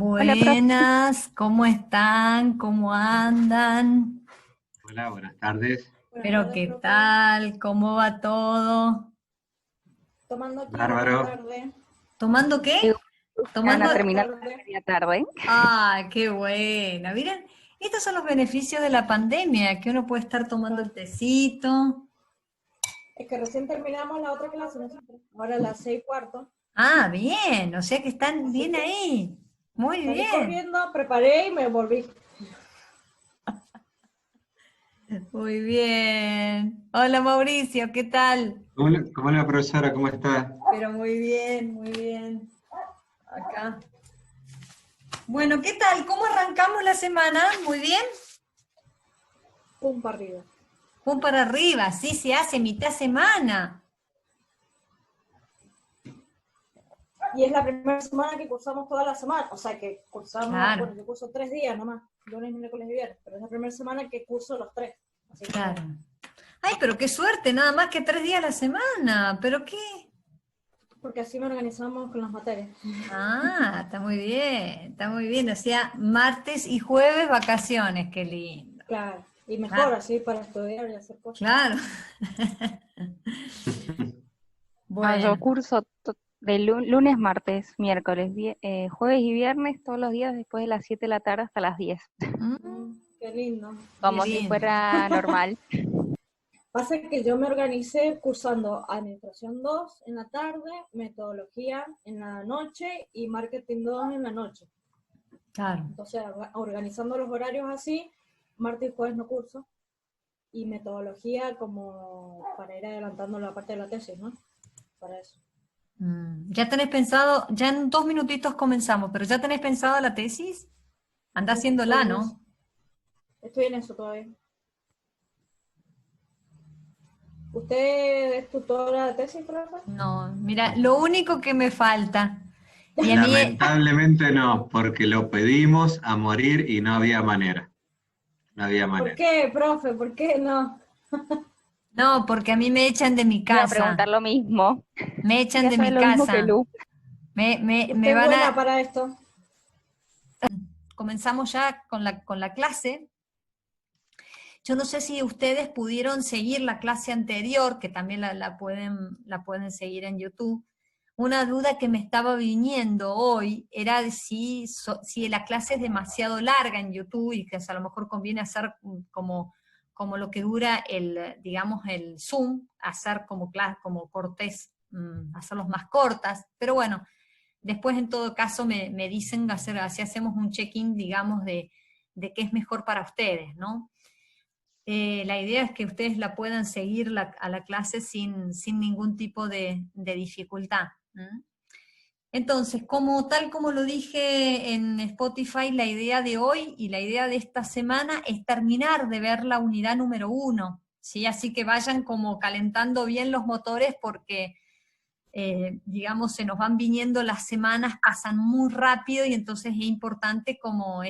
Hola, profe. Buenas, ¿cómo están? ¿Cómo andan? Hola, buenas tardes. Buenas Pero tardes, ¿qué profe. tal? ¿Cómo va todo? Tomando aquí una Bárbaro. tarde. ¿Tomando Una qué? Sí. Tomando. una Van a buena terminar la tarde. media tarde. Ah, qué buena. Miren, estos son los beneficios de la pandemia, que uno puede estar tomando el Claro. tecito. Es que recién terminamos la otra clase nosotros. Ahora a las 6:15. Ah, bien, o sea que están Así bien que ahí. Muy salí bien, corriendo, preparé y me volví. muy bien. Hola Mauricio, ¿qué tal? ¿Cómo la profesora? ¿Cómo está? Pero muy bien, muy bien. Acá. Bueno, ¿qué tal? ¿Cómo arrancamos la semana? Muy bien. Pum para arriba. Pum para arriba, sí se hace mitad semana. Y es la primera semana que cursamos toda la semana. O sea que cursamos, Claro, bueno, yo curso 3 días nomás. Lunes, miércoles y viernes. Pero es la primera semana que curso los tres. Así que, claro. Ay, pero qué suerte, nada más que 3 días a la semana. ¿Pero qué? porque así me organizamos con las materias. Ah, está muy bien, está muy bien. O sea, martes y jueves vacaciones, qué lindo. Claro. Y mejor Ah, así para estudiar y hacer cosas. claro. Yo Bueno. curso de lunes, martes, miércoles, jueves y viernes todos los días después de las 7 de la tarde hasta las 10, Qué lindo. Qué como si lindo. fuera normal. Pasa que yo me organicé cursando Administración 2 en la tarde, Metodología en la noche y Marketing 2 en la noche. Claro. Entonces, organizando los horarios así, martes y jueves no curso, y Metodología como para ir adelantando la parte de la tesis, ¿no? Para eso. ¿Ya tenés pensado, ya en 2 minutitos comenzamos, pero ya tenés pensado la tesis? Anda Estoy haciéndola, en eso. ¿no? Estoy en eso todavía. ¿Usted es tutora de tesis, profe? No, mira, lo único que me falta, y a mí, Lamentablemente no, porque lo pedimos a morir y no había manera. No había ¿Por manera. qué, profe? ¿Por qué no? no, porque a mí me echan de mi Iba a preguntar casa, lo mismo. me echan Voy a de saber mi lo mismo que casa, Lu. me Usted es van buena a, para esto. comenzamos ya con la clase. Yo no sé si ustedes pudieron seguir la clase anterior, que también la pueden seguir en YouTube. Una duda que me estaba viniendo hoy era de si la clase es demasiado larga en YouTube y que a lo mejor conviene hacer como lo que dura digamos, el Zoom, hacer como cortes, hacerlos más cortas. Pero bueno, después en todo caso me dicen así hacemos un check-in, digamos, de qué es mejor para ustedes, ¿no? La idea es que ustedes la puedan seguir a la clase sin ningún tipo de dificultad. ¿Mm? Entonces, tal como lo dije en Spotify, la idea de hoy y la idea de esta semana es terminar de ver la unidad número 1, ¿sí? Así que vayan como calentando bien los motores porque, digamos, se nos van viniendo las semanas, pasan muy rápido y entonces es importante como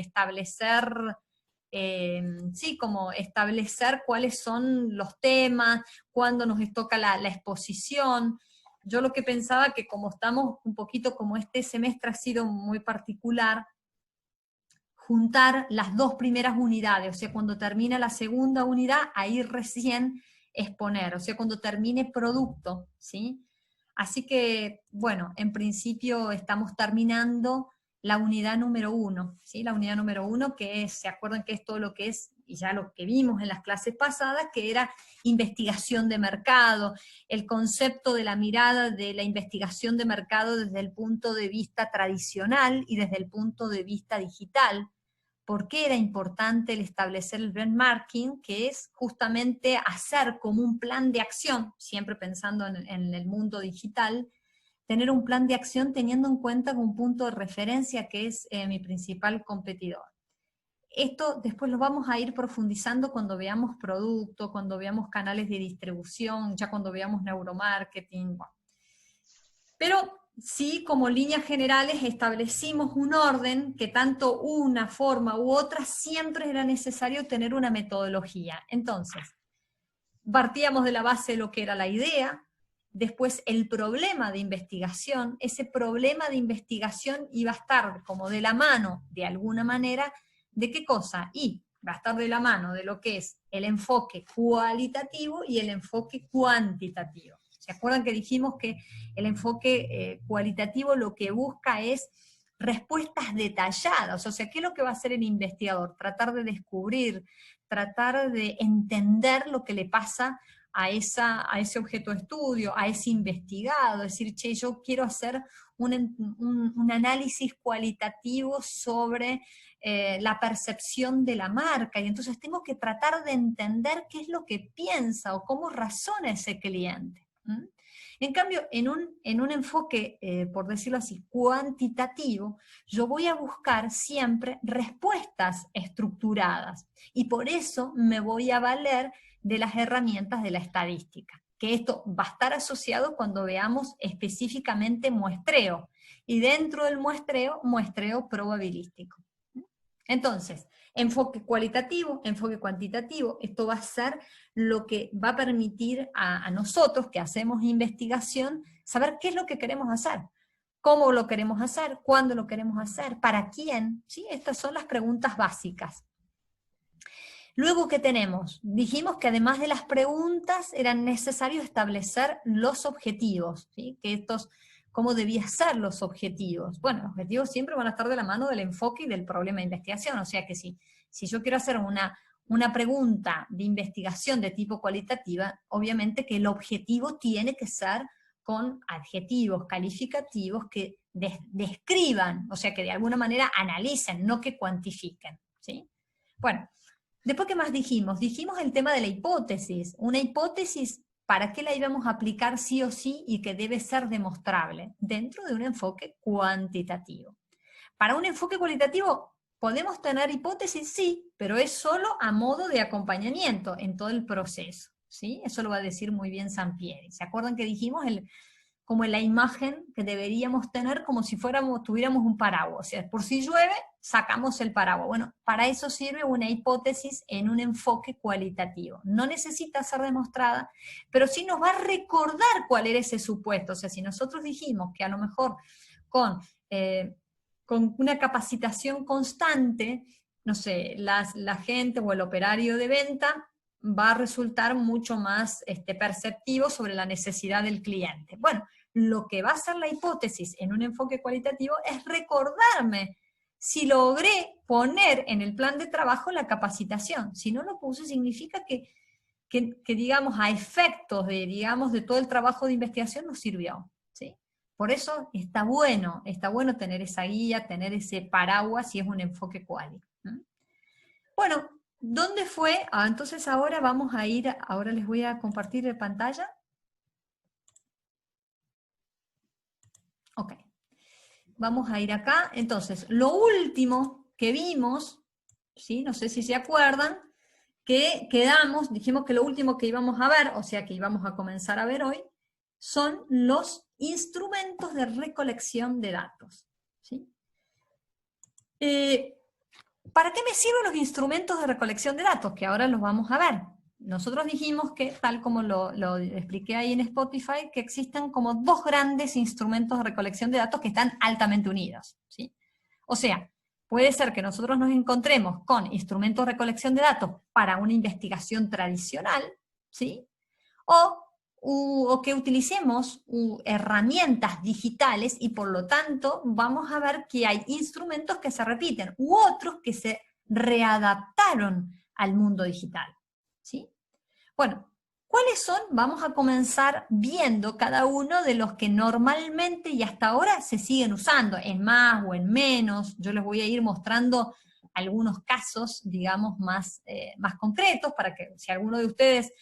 sí, como establecer cuáles son los temas, cuándo nos toca la exposición. Yo lo que pensaba que como estamos un poquito, como este semestre ha sido muy particular, juntar las dos primeras unidades, o sea, cuando termina la segunda unidad, ahí recién exponer, o sea, cuando termine producto, ¿sí? Así que, bueno, en principio estamos terminando la unidad número 1, ¿sí? La unidad número 1 que es, ¿se acuerdan que es todo lo que es, y ya lo que vimos en las clases pasadas, que era investigación de mercado, el concepto de la mirada de la investigación de mercado desde el punto de vista tradicional y desde el punto de vista digital? ¿Por qué era importante el establecer el benchmarking? Que es justamente hacer como un plan de acción, siempre pensando en el mundo digital, tener un plan de acción teniendo en cuenta un punto de referencia que es mi principal competidor. Esto después lo vamos a ir profundizando cuando veamos producto, cuando veamos canales de distribución, ya cuando veamos neuromarketing. Bueno. Pero sí, como líneas generales, establecimos un orden que tanto una forma u otra siempre era necesario tener una metodología. Entonces, partíamos de la base de lo que era la idea, después el problema de investigación, ese problema de investigación iba a estar como de la mano, de alguna manera, ¿de qué cosa? Y va a estar de la mano de lo que es el enfoque cualitativo y el enfoque cuantitativo. ¿Se acuerdan que dijimos que el enfoque cualitativo lo que busca es respuestas detalladas? O sea, ¿qué es lo que va a hacer el investigador? Tratar de descubrir, tratar de entender lo que le pasa a ese objeto de estudio, a ese investigado, decir, che, yo quiero hacer un análisis cualitativo sobre la percepción de la marca, y entonces tengo que tratar de entender qué es lo que piensa o cómo razona ese cliente. ¿Mm? En cambio, en un enfoque, por decirlo así, cuantitativo, yo voy a buscar siempre respuestas estructuradas, y por eso me voy a valer de las herramientas de la estadística, que esto va a estar asociado cuando veamos específicamente muestreo, y dentro del muestreo probabilístico. Entonces, enfoque cualitativo, enfoque cuantitativo, esto va a ser lo que va a permitir a nosotros que hacemos investigación saber qué es lo que queremos hacer, cómo lo queremos hacer, cuándo lo queremos hacer, para quién, ¿sí? Estas son las preguntas básicas. Luego, ¿qué tenemos? Dijimos que además de las preguntas era necesario establecer los objetivos, ¿sí? Que estos, ¿cómo debían ser los objetivos? Bueno, los objetivos siempre van a estar de la mano del enfoque y del problema de investigación, o sea que si yo quiero hacer una pregunta de investigación de tipo cualitativa, obviamente que el objetivo tiene que ser con adjetivos calificativos que describan, o sea que de alguna manera analicen, no que cuantifiquen, ¿sí? Bueno, después, ¿qué más dijimos? Dijimos el tema de la hipótesis. Una hipótesis, ¿para qué la íbamos a aplicar sí o sí y que debe ser demostrable? Dentro de un enfoque cuantitativo. Para un enfoque cualitativo, ¿podemos tener hipótesis? Sí, pero es solo a modo de acompañamiento en todo el proceso, ¿sí? Eso lo va a decir muy bien Sampieri. ¿Se acuerdan que dijimos como la imagen que deberíamos tener como si tuviéramos un paraguas? O sea, por si llueve, sacamos el paraguas. Bueno, para eso sirve una hipótesis en un enfoque cualitativo. No necesita ser demostrada, pero sí nos va a recordar cuál era ese supuesto. O sea, si nosotros dijimos que a lo mejor con una capacitación constante, no sé, la gente o el operario de venta va a resultar mucho más perceptivo sobre la necesidad del cliente. Bueno, lo que va a hacer la hipótesis en un enfoque cualitativo es recordarme si logré poner en el plan de trabajo la capacitación. Si no lo puse, significa que digamos, a efectos de todo el trabajo de investigación nos sirvió, ¿sí? Por eso está bueno tener esa guía, tener ese paraguas si es un enfoque quali. Bueno, ¿dónde fue? Entonces ahora vamos a ir, ahora les voy a compartir de pantalla. Ok. Vamos a ir acá. Entonces, lo último que vimos, ¿sí? No sé si se acuerdan, que dijimos que lo último que íbamos a ver, o sea que íbamos a comenzar a ver hoy, son los instrumentos de recolección de datos, ¿sí? ¿Para qué me sirven los instrumentos de recolección de datos? Que ahora los vamos a ver. Nosotros dijimos que, tal como lo expliqué ahí en Spotify, que existen como dos grandes instrumentos de recolección de datos que están altamente unidos, ¿sí? O sea, puede ser que nosotros nos encontremos con instrumentos de recolección de datos para una investigación tradicional, ¿sí? O que utilicemos herramientas digitales y por lo tanto vamos a ver que hay instrumentos que se repiten u otros que se readaptaron al mundo digital, ¿sí? Bueno, ¿cuáles son? Vamos a comenzar viendo cada uno de los que normalmente y hasta ahora se siguen usando, en más o en menos. Yo les voy a ir mostrando algunos casos, digamos, más concretos, para que si alguno de ustedes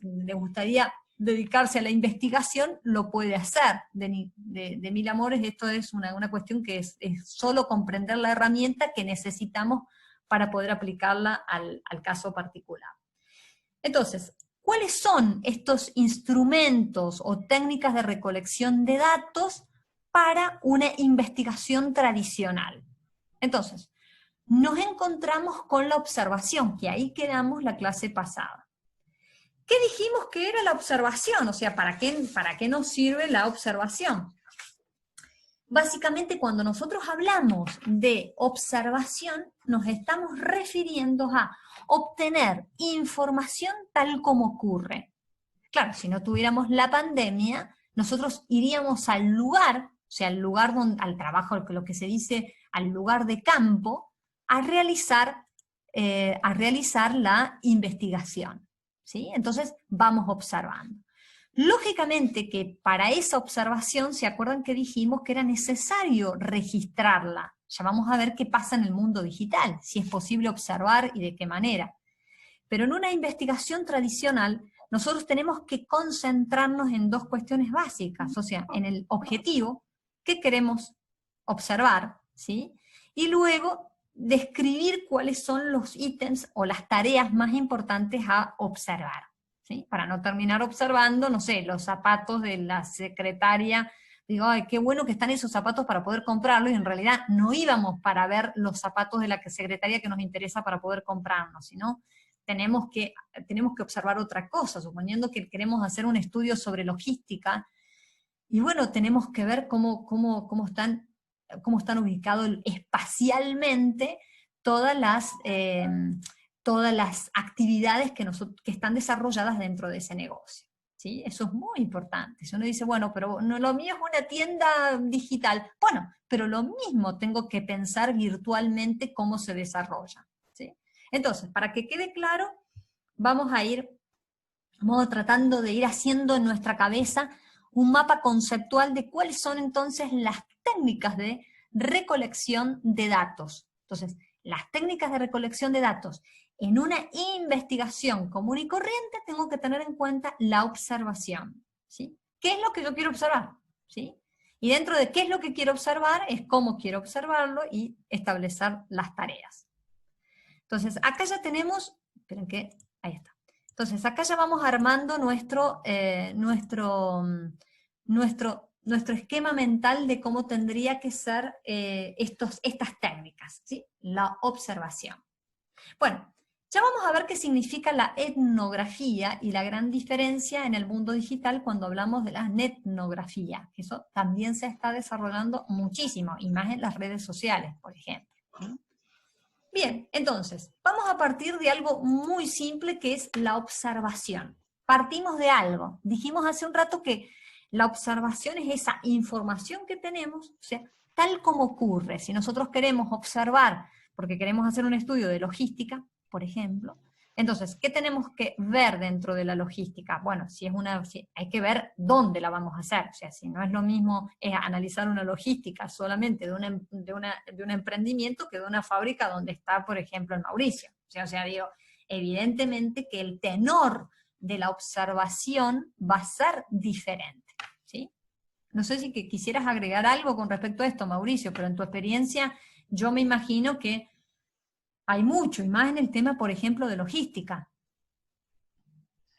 le gustaría dedicarse a la investigación, lo puede hacer. De mil amores, esto es una cuestión que es solo comprender la herramienta que necesitamos para poder aplicarla al caso particular. Entonces, ¿cuáles son estos instrumentos o técnicas de recolección de datos para una investigación tradicional? Entonces, nos encontramos con la observación, que ahí quedamos la clase pasada. ¿qué dijimos que era la observación? O sea, ¿para qué nos sirve la observación? Básicamente, cuando nosotros hablamos de observación, nos estamos refiriendo a obtener información tal como ocurre. Claro, si no tuviéramos la pandemia, nosotros iríamos al lugar, o sea, al lugar donde, al trabajo, lo que se dice, al lugar de campo, a realizar la investigación, ¿sí? Entonces, vamos observando. Lógicamente que para esa observación, ¿se acuerdan que dijimos que era necesario registrarla? Ya vamos a ver qué pasa en el mundo digital, si es posible observar y de qué manera. Pero en una investigación tradicional, nosotros tenemos que concentrarnos en dos cuestiones básicas, o sea, en el objetivo, qué queremos observar, ¿sí? Y luego describir cuáles son los ítems o las tareas más importantes a observar, ¿sí? Para no terminar observando, no sé, los zapatos de la secretaria. Digo, ay, qué bueno que están esos zapatos para poder comprarlos, y en realidad no íbamos para ver los zapatos de la secretaria que nos interesa para poder comprarnos, sino tenemos que observar otra cosa, suponiendo que queremos hacer un estudio sobre logística, y bueno, tenemos que ver cómo están ubicados espacialmente todas las actividades que están desarrolladas dentro de ese negocio, ¿sí? Eso es muy importante. Si uno dice, bueno, pero no, lo mío es una tienda digital, bueno, pero lo mismo tengo que pensar virtualmente cómo se desarrolla, ¿sí? Entonces, para que quede claro, vamos tratando de ir haciendo en nuestra cabeza un mapa conceptual de cuáles son entonces las técnicas de recolección de datos. Entonces, las técnicas de recolección de datos en una investigación común y corriente, tengo que tener en cuenta la observación, ¿sí? ¿Qué es lo que yo quiero observar? ¿Sí? Y dentro de qué es lo que quiero observar, es cómo quiero observarlo y establecer las tareas. Entonces, acá ya tenemos, esperen que, ahí está. Entonces, acá ya vamos armando nuestro esquema mental de cómo tendría que ser estas técnicas, ¿sí? La observación. Bueno, ya vamos a ver qué significa la etnografía y la gran diferencia en el mundo digital cuando hablamos de la netnografía, que eso también se está desarrollando muchísimo, y más en las redes sociales, por ejemplo. Bien, entonces, vamos a partir de algo muy simple que es la observación. Partimos de algo. Dijimos hace un rato que la observación es esa información que tenemos, o sea, tal como ocurre. Si nosotros queremos observar, porque queremos hacer un estudio de logística, por ejemplo, entonces, ¿qué tenemos que ver dentro de la logística? Bueno, hay que ver dónde la vamos a hacer. O sea, si no es lo mismo analizar una logística solamente de un emprendimiento que de una fábrica donde está, por ejemplo, en Mauricio. O sea, digo, evidentemente que el tenor de la observación va a ser diferente, ¿sí? No sé si quisieras agregar algo con respecto a esto, Mauricio, pero en tu experiencia yo me imagino que hay mucho, y más en el tema, por ejemplo, de logística.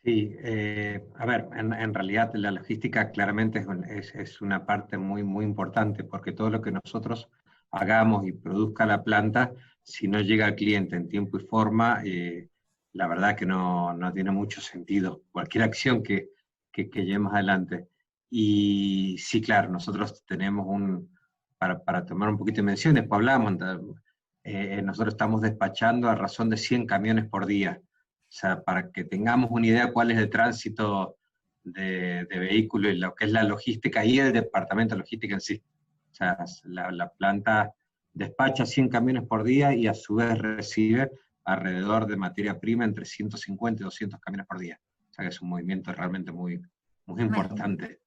Sí, a ver, en realidad la logística claramente es una parte muy, muy importante, porque todo lo que nosotros hagamos y produzca la planta, si no llega al cliente en tiempo y forma, la verdad que no tiene mucho sentido cualquier acción que llevemos adelante. Y sí, claro, nosotros tenemos para tomar un poquito de menciones, pues hablamos, nosotros estamos despachando a razón de 100 camiones por día. O sea, para que tengamos una idea cuál es el tránsito de vehículos y lo que es la logística y el departamento de logística en sí. O sea, la planta despacha 100 camiones por día y a su vez recibe alrededor de materia prima entre 150 y 200 camiones por día. O sea que es un movimiento realmente muy, muy importante.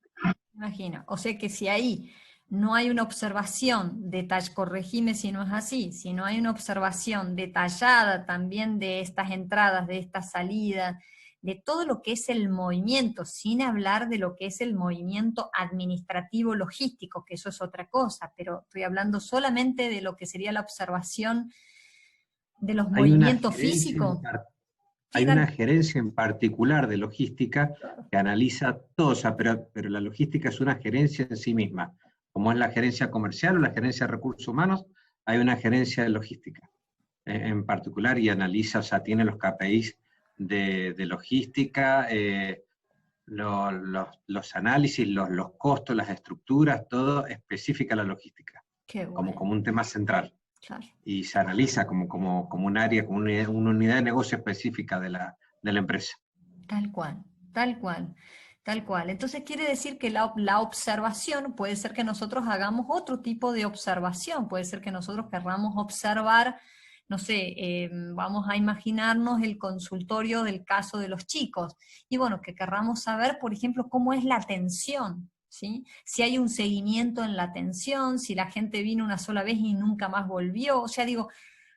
Imagino. O sea que si ahí no hay una observación detallada, corregime si no es así, si no hay una observación detallada también de estas entradas, de estas salidas, de todo lo que es el movimiento, sin hablar de lo que es el movimiento administrativo logístico, que eso es otra cosa, pero estoy hablando solamente de lo que sería la observación de los movimientos físicos. Hay una gerencia en particular de logística que analiza todo, o sea, pero la logística es una gerencia en sí misma. Como es la gerencia comercial o la gerencia de recursos humanos, hay una gerencia de logística en particular y analiza, o sea, tiene los KPIs de logística, los análisis, los costos, las estructuras, todo específica a la logística, Qué bueno. como un tema central. Claro. Y se analiza como un área, como una unidad de negocio específica de la empresa. Tal cual, tal cual, tal cual. Entonces quiere decir que la observación, puede ser que nosotros hagamos otro tipo de observación, puede ser que nosotros querramos observar, no sé, vamos a imaginarnos el consultorio del caso de los chicos, y bueno, que querramos saber, por ejemplo, cómo es la atención, ¿sí? Si hay un seguimiento en la atención, si la gente vino una sola vez y nunca más volvió, o sea, digo,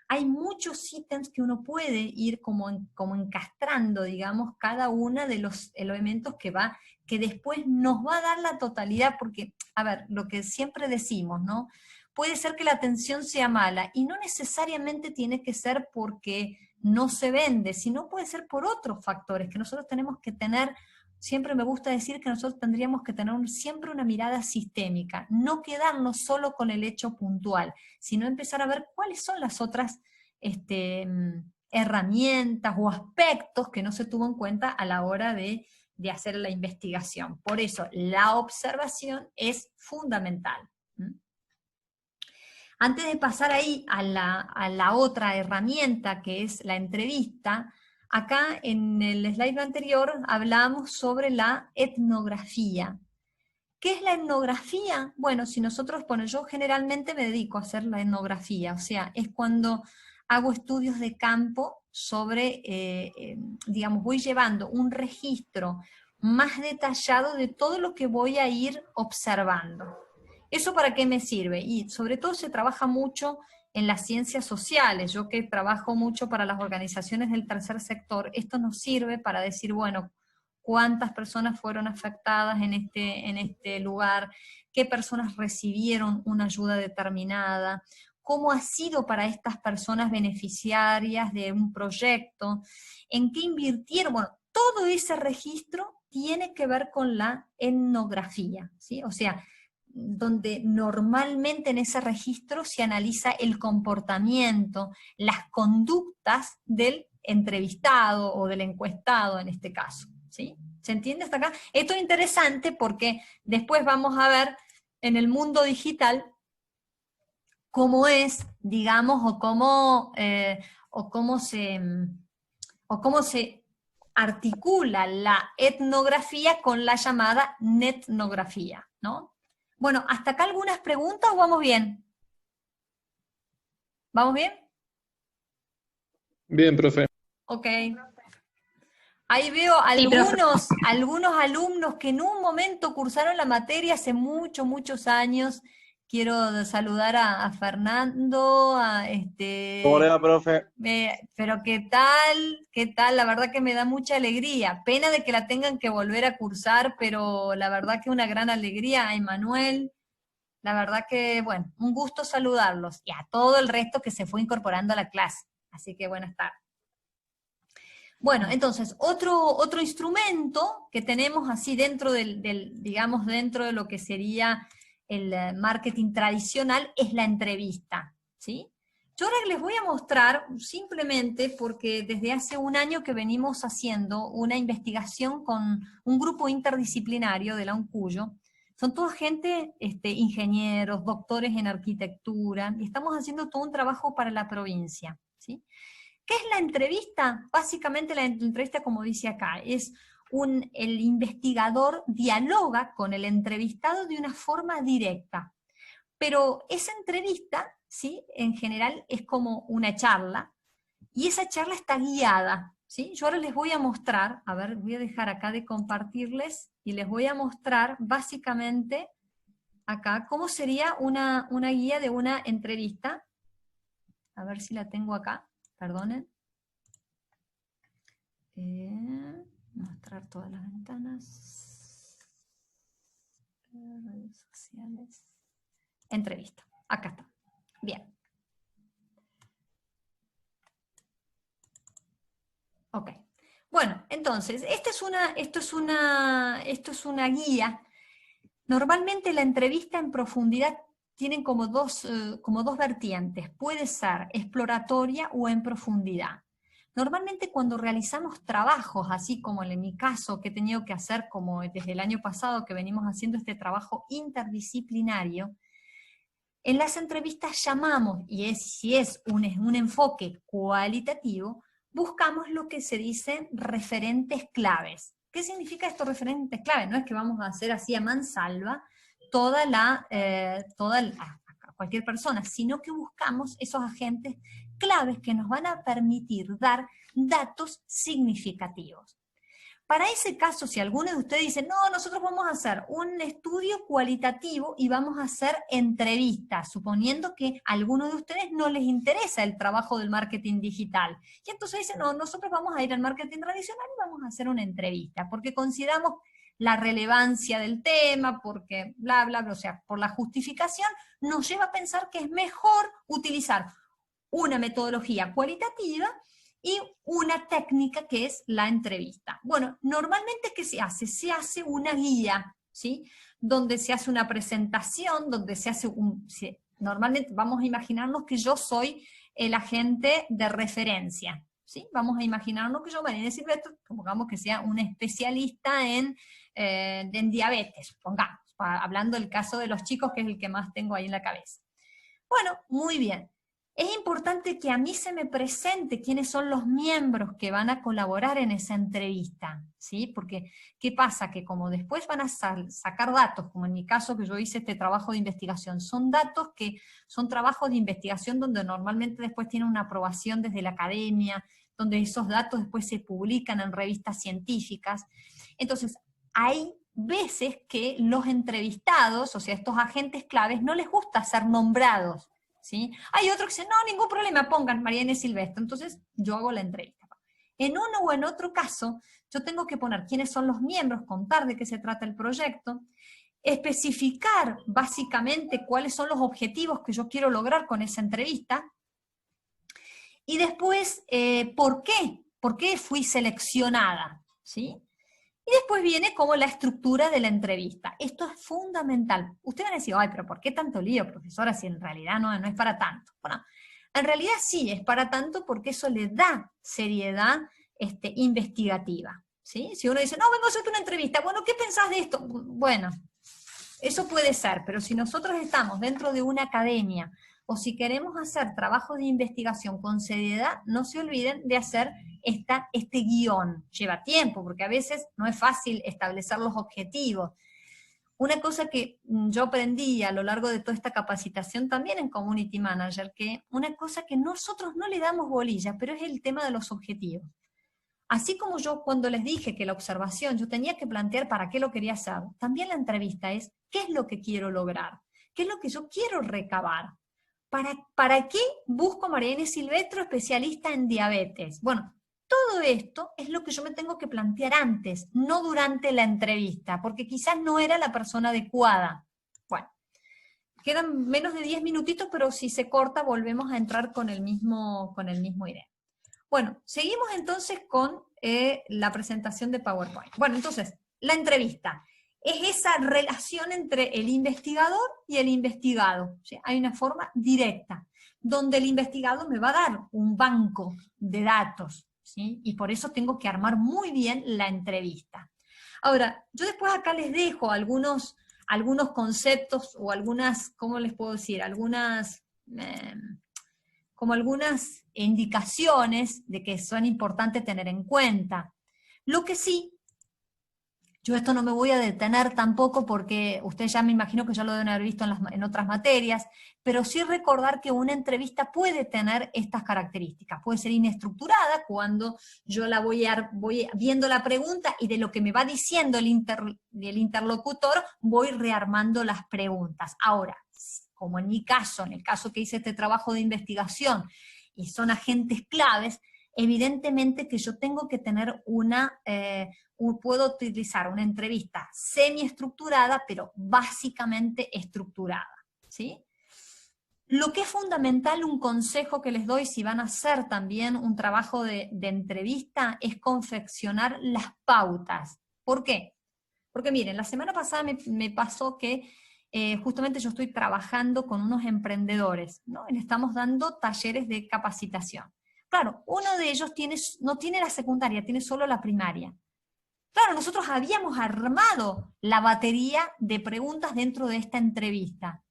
hay muchos ítems que uno puede ir como encastrando, digamos, cada uno de los elementos que después nos va a dar la totalidad, porque, a ver, lo que siempre decimos, ¿no? Puede ser que la atención sea mala, y no necesariamente tiene que ser porque no se vende, sino puede ser por otros factores que nosotros tenemos que tener. Siempre me gusta decir que nosotros tendríamos que tener siempre una mirada sistémica, no quedarnos solo con el hecho puntual, sino empezar a ver cuáles son las otras herramientas o aspectos que no se tuvo en cuenta a la hora de hacer la investigación. Por eso, la observación es fundamental. Antes de pasar ahí a la otra herramienta, que es la entrevista, acá en el slide anterior hablamos sobre la etnografía. ¿Qué es la etnografía? Bueno, si nosotros, yo generalmente me dedico a hacer la etnografía, o sea, es cuando hago estudios de campo sobre, digamos, voy llevando un registro más detallado de todo lo que voy a ir observando. ¿Eso para qué me sirve? Y sobre todo se trabaja mucho en las ciencias sociales. Yo que trabajo mucho para las organizaciones del tercer sector, esto nos sirve para decir, bueno, cuántas personas fueron afectadas en este lugar, qué personas recibieron una ayuda determinada, cómo ha sido para estas personas beneficiarias de un proyecto, en qué invirtieron. Bueno, todo ese registro tiene que ver con la etnografía, ¿sí? O sea, donde normalmente en ese registro se analiza el comportamiento, las conductas del entrevistado o del encuestado en este caso, ¿sí? ¿Se entiende hasta acá? Esto es interesante porque después vamos a ver en el mundo digital cómo es, digamos, o cómo se articula la etnografía con la llamada netnografía, ¿no? Bueno, ¿hasta acá algunas preguntas o vamos bien? ¿Vamos bien? Bien, profe. Ok. Ahí veo algunos alumnos que en un momento cursaron la materia hace muchos años. Quiero saludar a Fernando, Hola, profe. pero ¿qué tal? ¿Qué tal? La verdad que me da mucha alegría. Pena de que la tengan que volver a cursar, pero la verdad que una gran alegría. A Emanuel, la verdad que, bueno, un gusto saludarlos. Y a todo el resto que se fue incorporando a la clase. Así que buenas tardes. Bueno, entonces, otro instrumento que tenemos así dentro digamos, dentro de lo que sería el marketing tradicional es la entrevista, ¿sí? Yo ahora les voy a mostrar simplemente porque desde hace un año que venimos haciendo una investigación con un grupo interdisciplinario de la UNCUYO. Son toda gente, ingenieros, doctores en arquitectura, y estamos haciendo todo un trabajo para la provincia, ¿sí? ¿Qué es la entrevista? Básicamente la entrevista, como dice acá, es el investigador dialoga con el entrevistado de una forma directa. Pero esa entrevista, ¿sí? En general es como una charla, y esa charla está guiada, ¿sí? Yo ahora les voy a mostrar, a ver, voy a dejar acá de compartirles, y les voy a mostrar básicamente acá cómo sería una guía de una entrevista. A ver si la tengo acá. Perdonen. Mostrar todas las ventanas. Redes sociales. Entrevista. Acá está. Bien. Ok. Bueno, entonces, esto es una guía. Normalmente la entrevista en profundidad tienen como dos vertientes. Puede ser exploratoria o en profundidad. Normalmente cuando realizamos trabajos, así como en mi caso que he tenido que hacer como desde el año pasado que venimos haciendo este trabajo interdisciplinario, en las entrevistas llamamos, y si es un enfoque cualitativo, buscamos lo que se dice referentes claves. ¿Qué significa estos referentes claves? No es que vamos a hacer así a mansalva a cualquier persona, sino que buscamos esos agentes claves que nos van a permitir dar datos significativos. Para ese caso, si alguno de ustedes dice, no, nosotros vamos a hacer un estudio cualitativo y vamos a hacer entrevistas, suponiendo que a alguno de ustedes no les interesa el trabajo del marketing digital. Y entonces dicen, no, nosotros vamos a ir al marketing tradicional y vamos a hacer una entrevista, porque consideramos la relevancia del tema, porque bla, bla, bla, o sea, por la justificación, nos lleva a pensar que es mejor utilizar una metodología cualitativa y una técnica que es la entrevista. Bueno, normalmente, ¿qué se hace? Se hace una guía, ¿sí? Donde se hace una presentación, donde se hace normalmente vamos a imaginarnos que yo soy el agente de referencia, ¿sí? Vamos a imaginarnos que yo, Mariana Silvestre, pongamos que sea una especialista en diabetes, pongamos, hablando del caso de los chicos, que es el que más tengo ahí en la cabeza. Bueno, muy bien. Es importante que a mí se me presente quiénes son los miembros que van a colaborar en esa entrevista, ¿sí? Porque, ¿qué pasa? Que como después van a sacar datos, como en mi caso que yo hice este trabajo de investigación, son datos que son trabajos de investigación donde normalmente después tienen una aprobación desde la academia, donde esos datos después se publican en revistas científicas. Entonces, hay veces que los entrevistados, o sea, estos agentes claves, no les gusta ser nombrados, ¿sí? Hay otros que dicen, no, ningún problema, pongan Mariana Silvestre, entonces yo hago la entrevista. En uno o en otro caso, yo tengo que poner quiénes son los miembros, contar de qué se trata el proyecto, especificar básicamente cuáles son los objetivos que yo quiero lograr con esa entrevista, y después, ¿por qué? ¿Por qué fui seleccionada? ¿Sí? Y después viene como la estructura de la entrevista. Esto es fundamental. Ustedes van a decir, ay, pero ¿por qué tanto lío, profesora, si en realidad no es para tanto? Bueno, en realidad sí es para tanto porque eso le da seriedad investigativa, ¿sí? Si uno dice, no, vengo a hacerte una entrevista, bueno, ¿qué pensás de esto? Bueno, eso puede ser, pero si nosotros estamos dentro de una academia, o si queremos hacer trabajos de investigación con seriedad, no se olviden de hacer este guión. Lleva tiempo, porque a veces no es fácil establecer los objetivos. Una cosa que yo aprendí a lo largo de toda esta capacitación también en Community Manager, que una cosa que nosotros no le damos bolilla, pero es el tema de los objetivos. Así como yo cuando les dije que la observación yo tenía que plantear para qué lo quería hacer, también la entrevista es qué es lo que quiero lograr, qué es lo que yo quiero recabar. ¿Para qué busco Mariana Silvestre, especialista en diabetes? Bueno, todo esto es lo que yo me tengo que plantear antes, no durante la entrevista, porque quizás no era la persona adecuada. Bueno, quedan menos de 10 minutitos, pero si se corta volvemos a entrar con el mismo idea. Bueno, seguimos entonces con la presentación de PowerPoint. Bueno, entonces, la entrevista. Es esa relación entre el investigador y el investigado. ¿Sí? Hay una forma directa, donde el investigador me va a dar un banco de datos, ¿sí? Y por eso tengo que armar muy bien la entrevista. Ahora, yo después acá les dejo algunos conceptos o algunas, ¿cómo les puedo decir? Algunas indicaciones de que son importantes tener en cuenta. Lo que sí, yo esto no me voy a detener tampoco porque ustedes ya me imagino que ya lo deben haber visto en otras materias, pero sí recordar que una entrevista puede tener estas características. Puede ser inestructurada cuando yo la voy viendo la pregunta y de lo que me va diciendo el interlocutor voy rearmando las preguntas. Ahora, como en mi caso, en el caso que hice este trabajo de investigación y son agentes claves, evidentemente que yo tengo que tener puedo utilizar una entrevista semiestructurada, pero básicamente estructurada, ¿sí? Lo que es fundamental, un consejo que les doy si van a hacer también un trabajo de entrevista, es confeccionar las pautas. ¿Por qué? Porque miren, la semana pasada me pasó que justamente yo estoy trabajando con unos emprendedores, ¿no? Y le estamos dando talleres de capacitación. Claro, uno de ellos no tiene la secundaria, tiene solo la primaria. Claro, nosotros habíamos armado la batería de preguntas dentro de esta entrevista.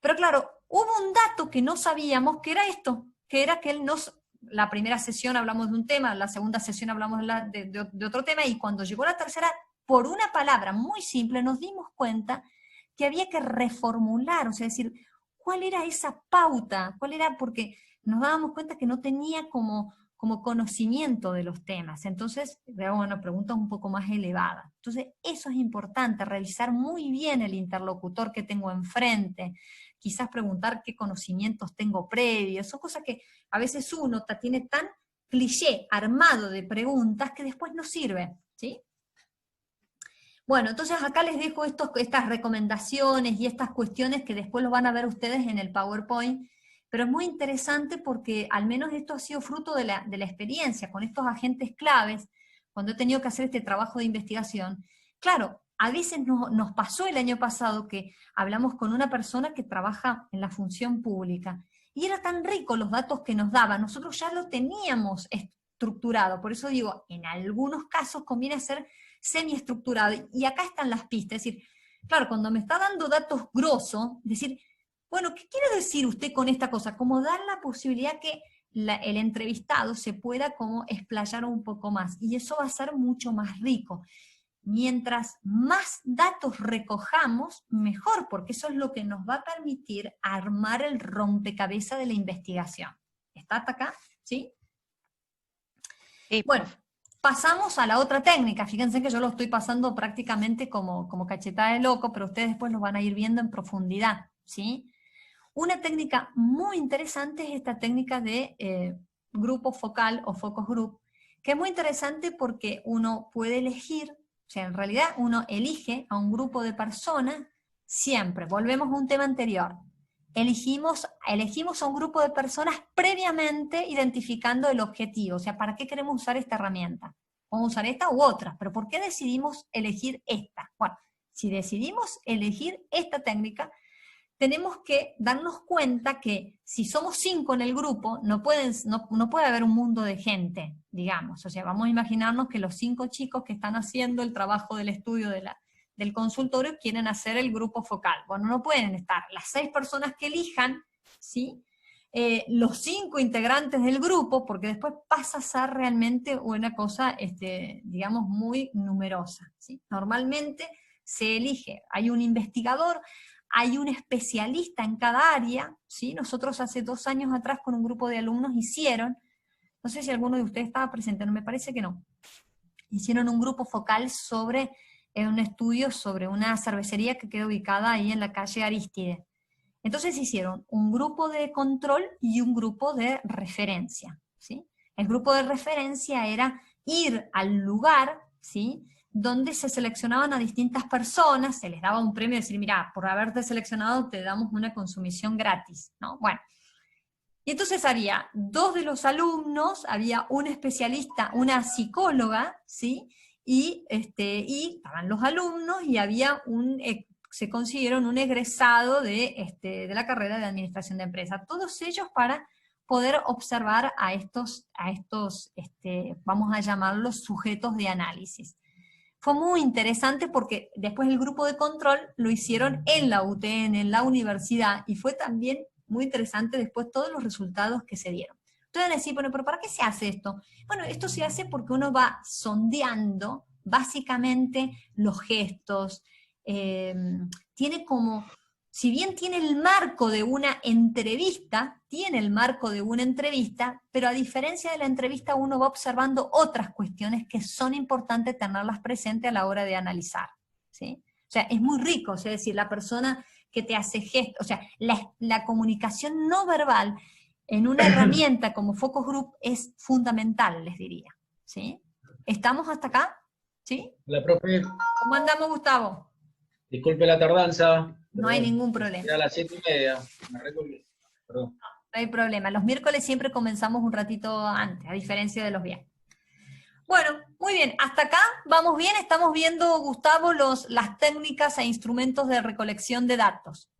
Pero claro, hubo un dato que no sabíamos, que era esto, que era que la primera sesión hablamos de un tema, la segunda sesión hablamos de otro tema, y cuando llegó la tercera, por una palabra muy simple, nos dimos cuenta que había que reformular, o sea, decir, ¿cuál era esa pauta? ¿Cuál era? Porque nos dábamos cuenta que no tenía como conocimiento de los temas. Entonces, bueno, preguntas un poco más elevadas. Entonces, eso es importante, revisar muy bien el interlocutor que tengo enfrente, quizás preguntar qué conocimientos tengo previos, son cosas que a veces uno tiene tan cliché armado de preguntas que después no sirve, ¿sí? Bueno, entonces acá les dejo estas recomendaciones y estas cuestiones que después lo van a ver ustedes en el PowerPoint, pero es muy interesante porque al menos esto ha sido fruto de la experiencia con estos agentes claves, cuando he tenido que hacer este trabajo de investigación. Claro, a veces nos pasó el año pasado que hablamos con una persona que trabaja en la función pública, y era tan rico los datos que nos daba, nosotros ya lo teníamos estructurado, por eso digo, en algunos casos conviene hacer semiestructurado, y acá están las pistas, es decir, claro, cuando me está dando datos grosos, decir, bueno, ¿qué quiere decir usted con esta cosa? Como dar la posibilidad que el entrevistado se pueda como explayar un poco más, y eso va a ser mucho más rico. Mientras más datos recojamos, mejor, porque eso es lo que nos va a permitir armar el rompecabezas de la investigación. ¿Está hasta acá? ¿Sí? Sí, bueno, pasamos a la otra técnica. Fíjense que yo lo estoy pasando prácticamente como cachetada de loco, pero ustedes después lo van a ir viendo en profundidad, ¿sí? Una técnica muy interesante es esta técnica de grupo focal o focus group, que es muy interesante porque uno puede elegir, o sea, en realidad uno elige a un grupo de personas siempre. Volvemos a un tema anterior. Elegimos a un grupo de personas previamente identificando el objetivo. O sea, ¿para qué queremos usar esta herramienta? Podemos usar esta u otra, pero ¿por qué decidimos elegir esta? Bueno, si decidimos elegir esta técnica, tenemos que darnos cuenta que si somos 5 en el grupo, no puede haber un mundo de gente, digamos. O sea, vamos a imaginarnos que los 5 chicos que están haciendo el trabajo del estudio del consultorio quieren hacer el grupo focal. Bueno, no pueden estar las 6 personas que elijan, ¿sí? Los 5 integrantes del grupo, porque después pasa a ser realmente una cosa, digamos, muy numerosa, ¿sí? Normalmente se elige, hay un investigador, hay un especialista en cada área, ¿sí? Nosotros hace 2 años atrás con un grupo de alumnos hicieron, no sé si alguno de ustedes estaba presente, no me parece que no, hicieron un grupo focal sobre un estudio sobre una cervecería que queda ubicada ahí en la calle Aristide. Entonces hicieron un grupo de control y un grupo de referencia, ¿sí? El grupo de referencia era ir al lugar, ¿sí?, donde se seleccionaban a distintas personas, se les daba un premio, decir, mira, por haberte seleccionado te damos una consumición gratis, ¿no? Bueno, y entonces había 2 de los alumnos, había un especialista, una psicóloga, ¿sí?, y estaban los alumnos, y había se consiguieron un egresado de la carrera de Administración de Empresas, todos ellos para poder observar a estos vamos a llamarlos sujetos de análisis. Fue muy interesante porque después el grupo de control lo hicieron en la UTN, en la universidad, y fue también muy interesante después todos los resultados que se dieron. Ustedes van a decir, bueno, pero ¿para qué se hace esto? Bueno, esto se hace porque uno va sondeando básicamente los gestos, tiene como, si bien tiene el marco de una entrevista, pero a diferencia de la entrevista uno va observando otras cuestiones que son importantes tenerlas presentes a la hora de analizar, ¿sí? O sea, es muy rico, o sea, es decir, la persona que te hace gestos, o sea, la comunicación no verbal en una herramienta como Focus Group es fundamental, les diría, ¿sí? ¿Estamos hasta acá? ¿Sí? Hola, profe. ¿Cómo andamos, Gustavo? Disculpe la tardanza. No hay ningún problema. Era a las 7:30. Me recuerdo. Perdón. No hay problema. Los miércoles siempre comenzamos un ratito antes, a diferencia de los viernes. Bueno, muy bien. Hasta acá vamos bien. Estamos viendo, Gustavo, las técnicas e instrumentos de recolección de datos.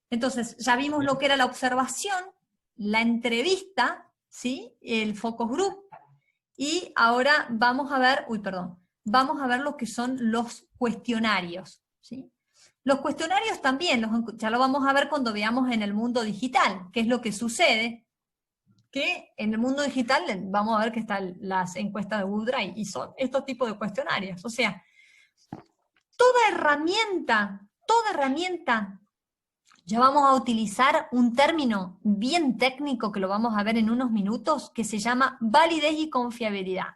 Entonces, ya vimos lo que era la observación, la entrevista, ¿sí? El focus group. Y ahora vamos a ver, vamos a ver lo que son los cuestionarios, ¿sí? Los cuestionarios también, ya lo vamos a ver cuando veamos en el mundo digital, qué es lo que sucede, que en el mundo digital vamos a ver que están las encuestas de Google Drive, y son estos tipos de cuestionarios. O sea, toda herramienta, ya vamos a utilizar un término bien técnico que lo vamos a ver en unos minutos, que se llama validez y confiabilidad.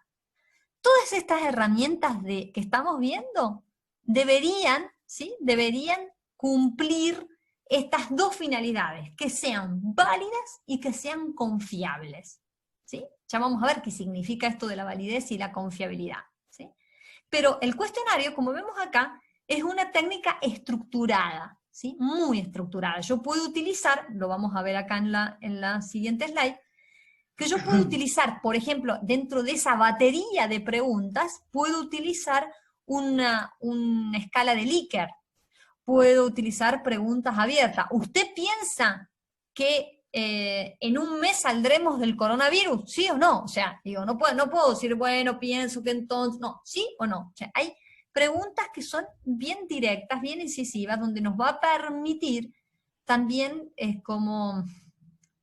Todas estas herramientas que estamos viendo deberían cumplir estas dos finalidades, que sean válidas y que sean confiables, ¿sí? Ya vamos a ver qué significa esto de la validez y la confiabilidad, ¿sí? Pero el cuestionario, como vemos acá, es una técnica estructurada, ¿sí? Muy estructurada. Yo puedo utilizar, lo vamos a ver acá en la siguiente slide, que yo puedo utilizar, por ejemplo, dentro de esa batería de preguntas, puedo utilizar una escala de Likert, puedo utilizar preguntas abiertas. ¿Usted piensa que en un mes saldremos del coronavirus? ¿Sí o no? O sea, digo, no puedo decir, bueno, pienso que entonces, no, ¿sí o no? O sea, hay preguntas que son bien directas, bien incisivas, donde nos va a permitir también como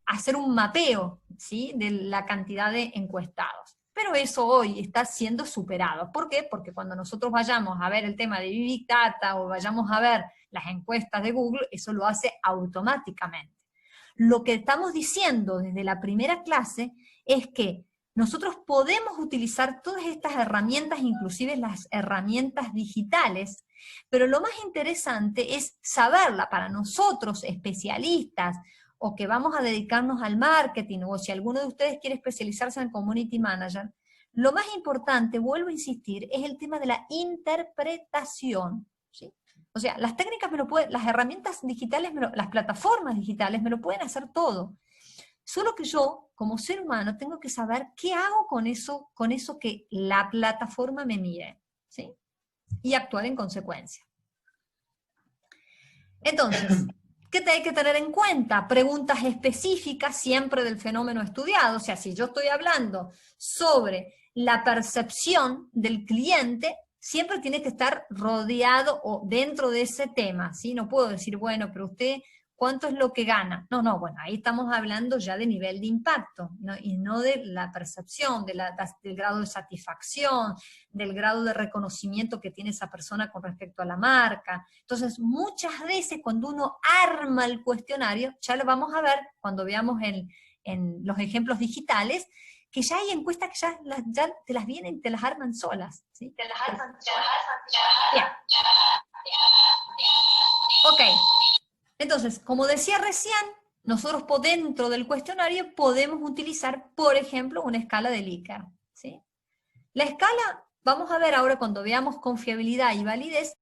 hacer un mapeo, ¿sí?, de la cantidad de encuestados. Pero eso hoy está siendo superado. ¿Por qué? Porque cuando nosotros vayamos a ver el tema de Big Data o vayamos a ver las encuestas de Google, eso lo hace automáticamente. Lo que estamos diciendo desde la primera clase es que nosotros podemos utilizar todas estas herramientas, inclusive las herramientas digitales, pero lo más interesante es saberla para nosotros, especialistas, o que vamos a dedicarnos al marketing, o si alguno de ustedes quiere especializarse en Community Manager, lo más importante, vuelvo a insistir, es el tema de la interpretación, ¿sí? O sea, las técnicas las herramientas digitales, las plataformas digitales me lo pueden hacer todo. Solo que yo, como ser humano, tengo que saber qué hago con eso que la plataforma me mide, ¿sí? Y actuar en consecuencia. Entonces, ¿qué hay que tener en cuenta? Preguntas específicas siempre del fenómeno estudiado. O sea, si yo estoy hablando sobre la percepción del cliente, siempre tiene que estar rodeado o dentro de ese tema, ¿sí? No puedo decir, bueno, pero usted, ¿cuánto es lo que gana? No, bueno, ahí estamos hablando ya de nivel de impacto, ¿no? Y no de la percepción, del grado de satisfacción, del grado de reconocimiento que tiene esa persona con respecto a la marca. Entonces, muchas veces cuando uno arma el cuestionario, ya lo vamos a ver cuando veamos en los ejemplos digitales, que ya hay encuestas que ya te las vienen, te las arman solas, ¿sí? Te las arman solas. Bien. Ok. Entonces, como decía recién, nosotros dentro del cuestionario podemos utilizar, por ejemplo, una escala de Likert, ¿sí? La escala, vamos a ver ahora cuando veamos confiabilidad y validez,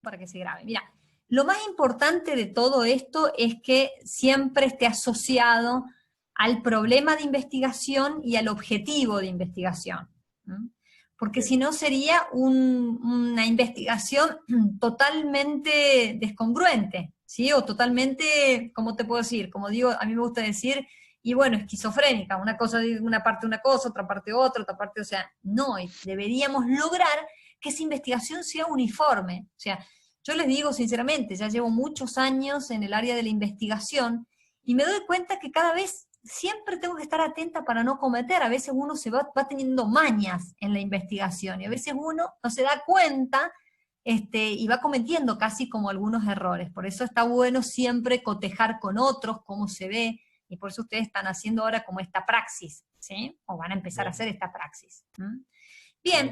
para que se grabe. Mira, lo más importante de todo esto es que siempre esté asociado al problema de investigación y al objetivo de investigación, ¿no? Porque si no sería una investigación totalmente descongruente, ¿sí? O totalmente, ¿cómo te puedo decir? Como digo, a mí me gusta decir, y bueno, esquizofrénica, una parte una cosa, otra parte otra parte, o sea, no, deberíamos lograr que esa investigación sea uniforme. O sea, yo les digo sinceramente, ya llevo muchos años en el área de la investigación, y me doy cuenta que cada vez siempre tengo que estar atenta para no cometer. A veces uno se va teniendo mañas en la investigación, y a veces uno no se da cuenta y va cometiendo casi como algunos errores. Por eso está bueno siempre cotejar con otros cómo se ve, y por eso ustedes están haciendo ahora como esta praxis, ¿sí? O van a empezar a hacer esta praxis. Bien.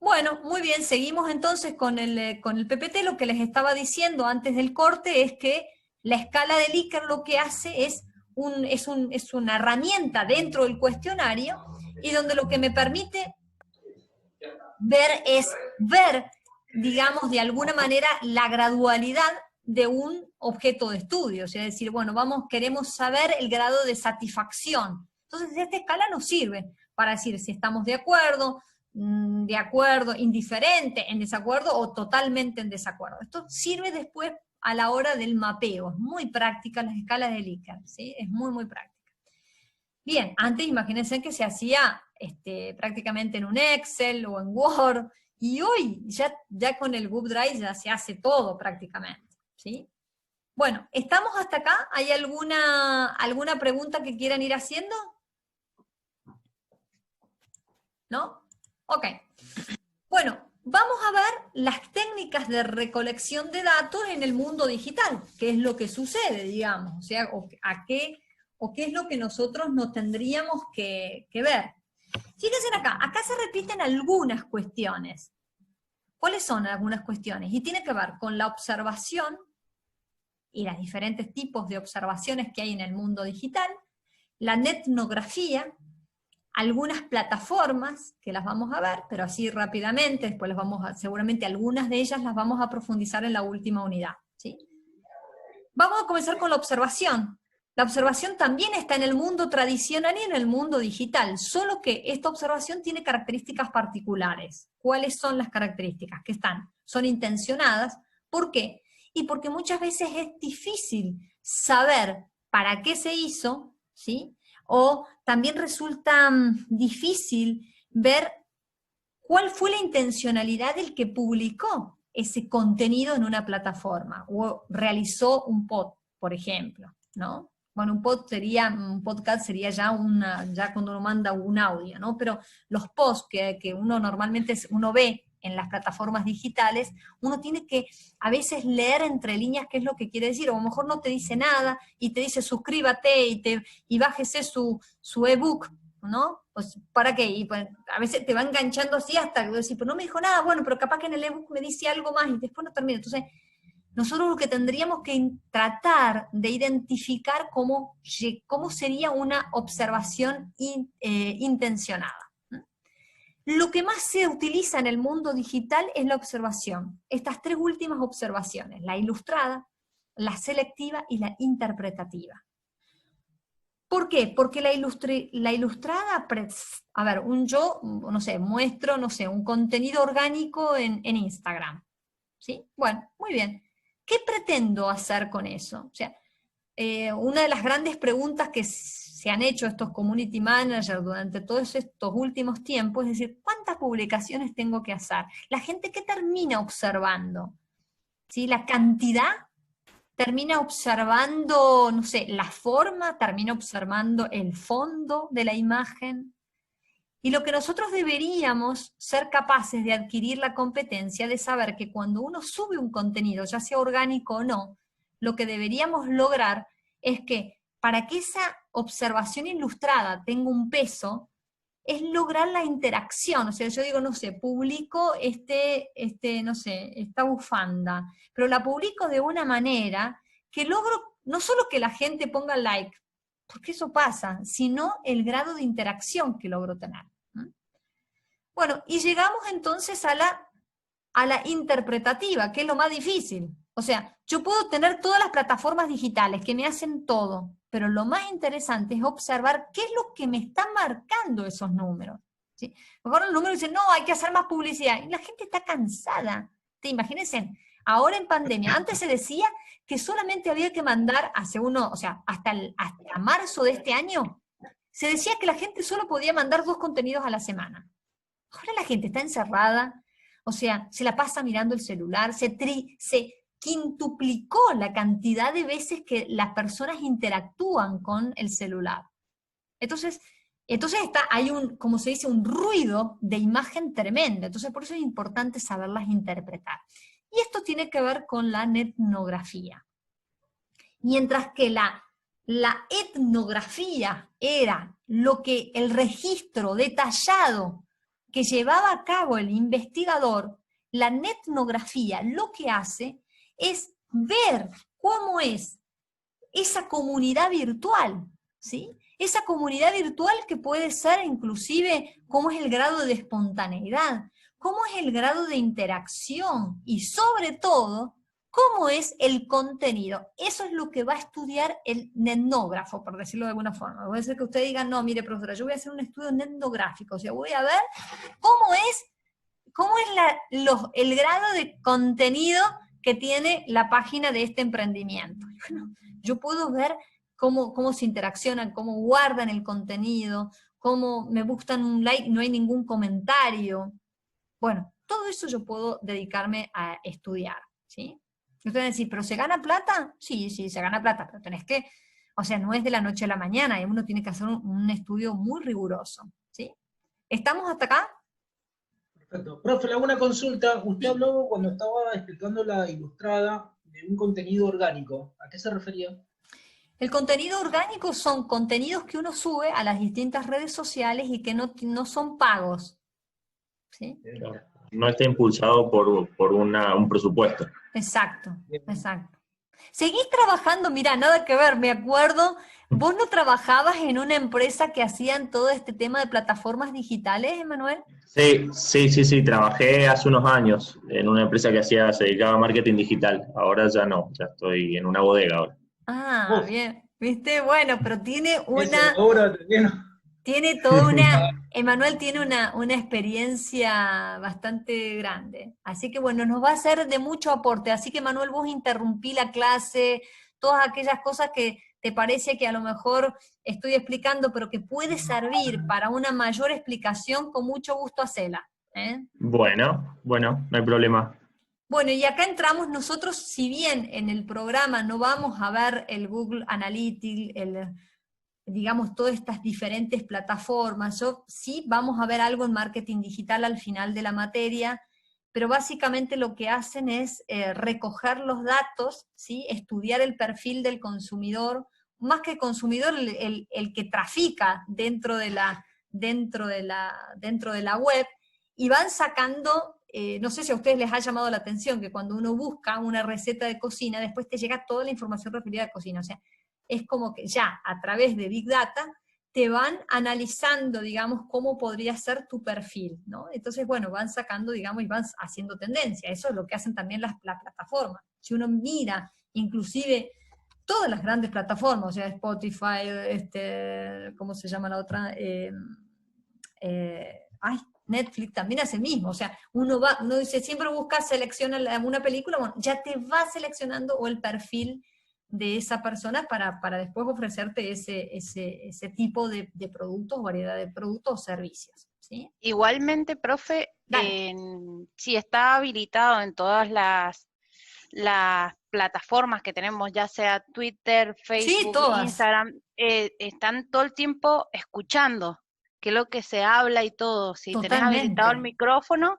Bueno, muy bien, seguimos entonces con el PPT. Lo que les estaba diciendo antes del corte es que la escala de Likert lo que hace es una herramienta dentro del cuestionario, y donde lo que me permite ver es digamos, de alguna manera la gradualidad de un objeto de estudio. O sea, decir, bueno, queremos saber el grado de satisfacción. Entonces, esta escala nos sirve para decir si estamos de acuerdo, indiferente, en desacuerdo o totalmente en desacuerdo. Esto sirve después a la hora del mapeo. Es muy práctica las escalas de Likert, ¿sí? Es muy, muy práctica. Bien, antes imagínense que se hacía prácticamente en un Excel o en Word, y hoy ya con el Google Drive ya se hace todo prácticamente, ¿sí? Bueno, ¿estamos hasta acá? ¿Hay alguna pregunta que quieran ir haciendo? ¿No? Ok. Bueno, vamos a ver las técnicas de recolección de datos en el mundo digital, qué es lo que sucede, digamos, o sea, qué es lo que nosotros nos tendríamos que ver. Fíjense acá se repiten algunas cuestiones. ¿Cuáles son algunas cuestiones? Y tiene que ver con la observación y los diferentes tipos de observaciones que hay en el mundo digital, la etnografía, algunas plataformas, que las vamos a ver, pero así rápidamente, después seguramente algunas de ellas las vamos a profundizar en la última unidad, ¿sí? Vamos a comenzar con la observación. La observación también está en el mundo tradicional y en el mundo digital, solo que esta observación tiene características particulares. ¿Cuáles son las características? Son intencionadas. ¿Por qué? Y porque muchas veces es difícil saber para qué se hizo, ¿sí? O también resulta difícil ver cuál fue la intencionalidad del que publicó ese contenido en una plataforma, o realizó un pod, por ejemplo, ¿no? Bueno, un podcast sería ya cuando uno manda un audio, ¿no? Pero los posts que uno normalmente ve en las plataformas digitales, uno tiene que a veces leer entre líneas qué es lo que quiere decir, o a lo mejor no te dice nada, y te dice suscríbate, y bájese su ebook, ¿no? Pues, ¿para qué? Y pues, a veces te va enganchando así hasta que decís, pues no me dijo nada, bueno, pero capaz que en el ebook me dice algo más, y después no termina. Entonces, nosotros lo que tendríamos que tratar de identificar cómo sería una observación intencionada. Lo que más se utiliza en el mundo digital es la observación. Estas tres últimas observaciones, la ilustrada, la selectiva y la interpretativa. ¿Por qué? Porque la ilustrada, yo, muestro, un contenido orgánico en Instagram. ¿Sí? Bueno, muy bien. ¿Qué pretendo hacer con eso? O sea, una de las grandes preguntas que se han hecho estos community managers durante todos estos últimos tiempos es decir, ¿cuántas publicaciones tengo que hacer? La gente, ¿qué termina observando? ¿Sí? La cantidad termina observando, la forma, termina observando el fondo de la imagen. Y lo que nosotros deberíamos ser capaces de adquirir la competencia de saber que cuando uno sube un contenido, ya sea orgánico o no, lo que deberíamos lograr es que para que esa observación ilustrada tenga un peso, es lograr la interacción. O sea, yo digo, publico esta bufanda, pero la publico de una manera que logro no solo que la gente ponga like, porque eso pasa, sino el grado de interacción que logro tener. Bueno, y llegamos entonces a la interpretativa, que es lo más difícil. O sea, yo puedo tener todas las plataformas digitales que me hacen todo, pero lo más interesante es observar qué es lo que me está marcando esos números. ¿Sí? Mejor los números dicen, no, hay que hacer más publicidad. Y la gente está cansada. Imagínense, ahora en pandemia, antes se decía que solamente había que mandar hasta marzo de este año, se decía que la gente solo podía mandar 2 contenidos a la semana. Ahora la gente está encerrada, se la pasa mirando el celular, se quintuplicó la cantidad de veces que las personas interactúan con el celular. Entonces hay como se dice, un ruido de imagen tremendo. Entonces por eso es importante saberlas interpretar. Y esto tiene que ver con la etnografía. Mientras que la etnografía era el registro detallado que llevaba a cabo el investigador, la etnografía lo que hace es ver cómo es esa comunidad virtual, ¿sí? Esa comunidad virtual que puede ser inclusive cómo es el grado de espontaneidad, cómo es el grado de interacción y sobre todo, cómo es el contenido. Eso es lo que va a estudiar el etnógrafo, por decirlo de alguna forma. Puede ser que usted diga, no, mire profesora, yo voy a hacer un estudio etnográfico, o sea, voy a ver cómo es el grado de contenido que tiene la página de este emprendimiento. Bueno, yo puedo ver cómo se interaccionan, cómo guardan el contenido, cómo me gustan un like y no hay ningún comentario. Bueno, todo eso yo puedo dedicarme a estudiar, ¿sí? Ustedes decís, ¿pero se gana plata? Sí, se gana plata, pero tenés que, o sea, no es de la noche a la mañana, uno tiene que hacer un estudio muy riguroso, ¿sí? ¿Estamos hasta acá? Perfecto. Profe, le hago una consulta. Usted habló cuando estaba explicando la ilustrada de un contenido orgánico. ¿A qué se refería? El contenido orgánico son contenidos que uno sube a las distintas redes sociales y que no son pagos, ¿sí? Claro. No está impulsado por un presupuesto. Exacto, exacto. Seguís trabajando, mira, nada que ver, me acuerdo, vos no trabajabas en una empresa que hacían todo este tema de plataformas digitales, Emanuel. Sí, trabajé hace unos años en una empresa que se dedicaba a marketing digital. Ahora ya no, ya estoy en una bodega ahora. Ah, Uf, bien, viste, bueno, pero esa es la obra también. tiene toda una, Emanuel tiene una experiencia bastante grande. Así que bueno, nos va a ser de mucho aporte. Así que Manuel, vos interrumpí la clase, todas aquellas cosas que te parece que a lo mejor estoy explicando, pero que puede servir para una mayor explicación, con mucho gusto hacela. ¿Eh? Bueno, no hay problema. Bueno, y acá entramos nosotros, si bien en el programa no vamos a ver el Google Analytics, digamos, todas estas diferentes plataformas, sí vamos a ver algo en marketing digital al final de la materia, pero básicamente lo que hacen es recoger los datos, ¿sí? Estudiar el perfil del consumidor, más que consumidor, el que trafica dentro de la web, y van sacando, no sé si a ustedes les ha llamado la atención, que cuando uno busca una receta de cocina, después te llega toda la información referida a cocina, o sea, es como que ya a través de Big Data te van analizando, digamos, cómo podría ser tu perfil, ¿no? Entonces, bueno, van sacando, digamos, y van haciendo tendencia. Eso es lo que hacen también las plataformas. Si uno mira, inclusive, todas las grandes plataformas, o sea, Spotify, ¿cómo se llama la otra? Netflix también hace el mismo, o sea, uno dice, siempre busca, selecciona una película, bueno, ya te va seleccionando o el perfil de esa persona para después ofrecerte ese tipo de productos, variedad de productos o servicios, ¿sí? Igualmente, profe, Dale. si está habilitado en todas las plataformas que tenemos, ya sea Twitter, Sí, Facebook, todas, Instagram, están todo el tiempo escuchando qué es lo que se habla y todo. Si tenés habilitado el totalmente. micrófono,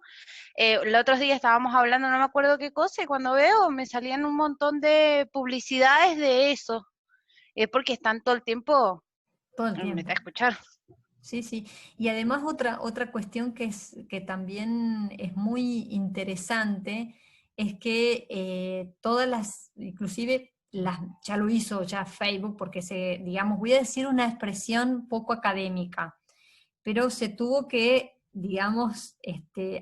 el otro día estábamos hablando, no me acuerdo qué cosa, y cuando veo me salían un montón de publicidades de eso. Es porque están todo el tiempo Todo el en meta tiempo. escuchar. Sí, sí. Y además otra cuestión que también es muy interesante es que inclusive ya lo hizo ya Facebook, porque digamos, voy a decir una expresión poco académica, pero se tuvo que, digamos,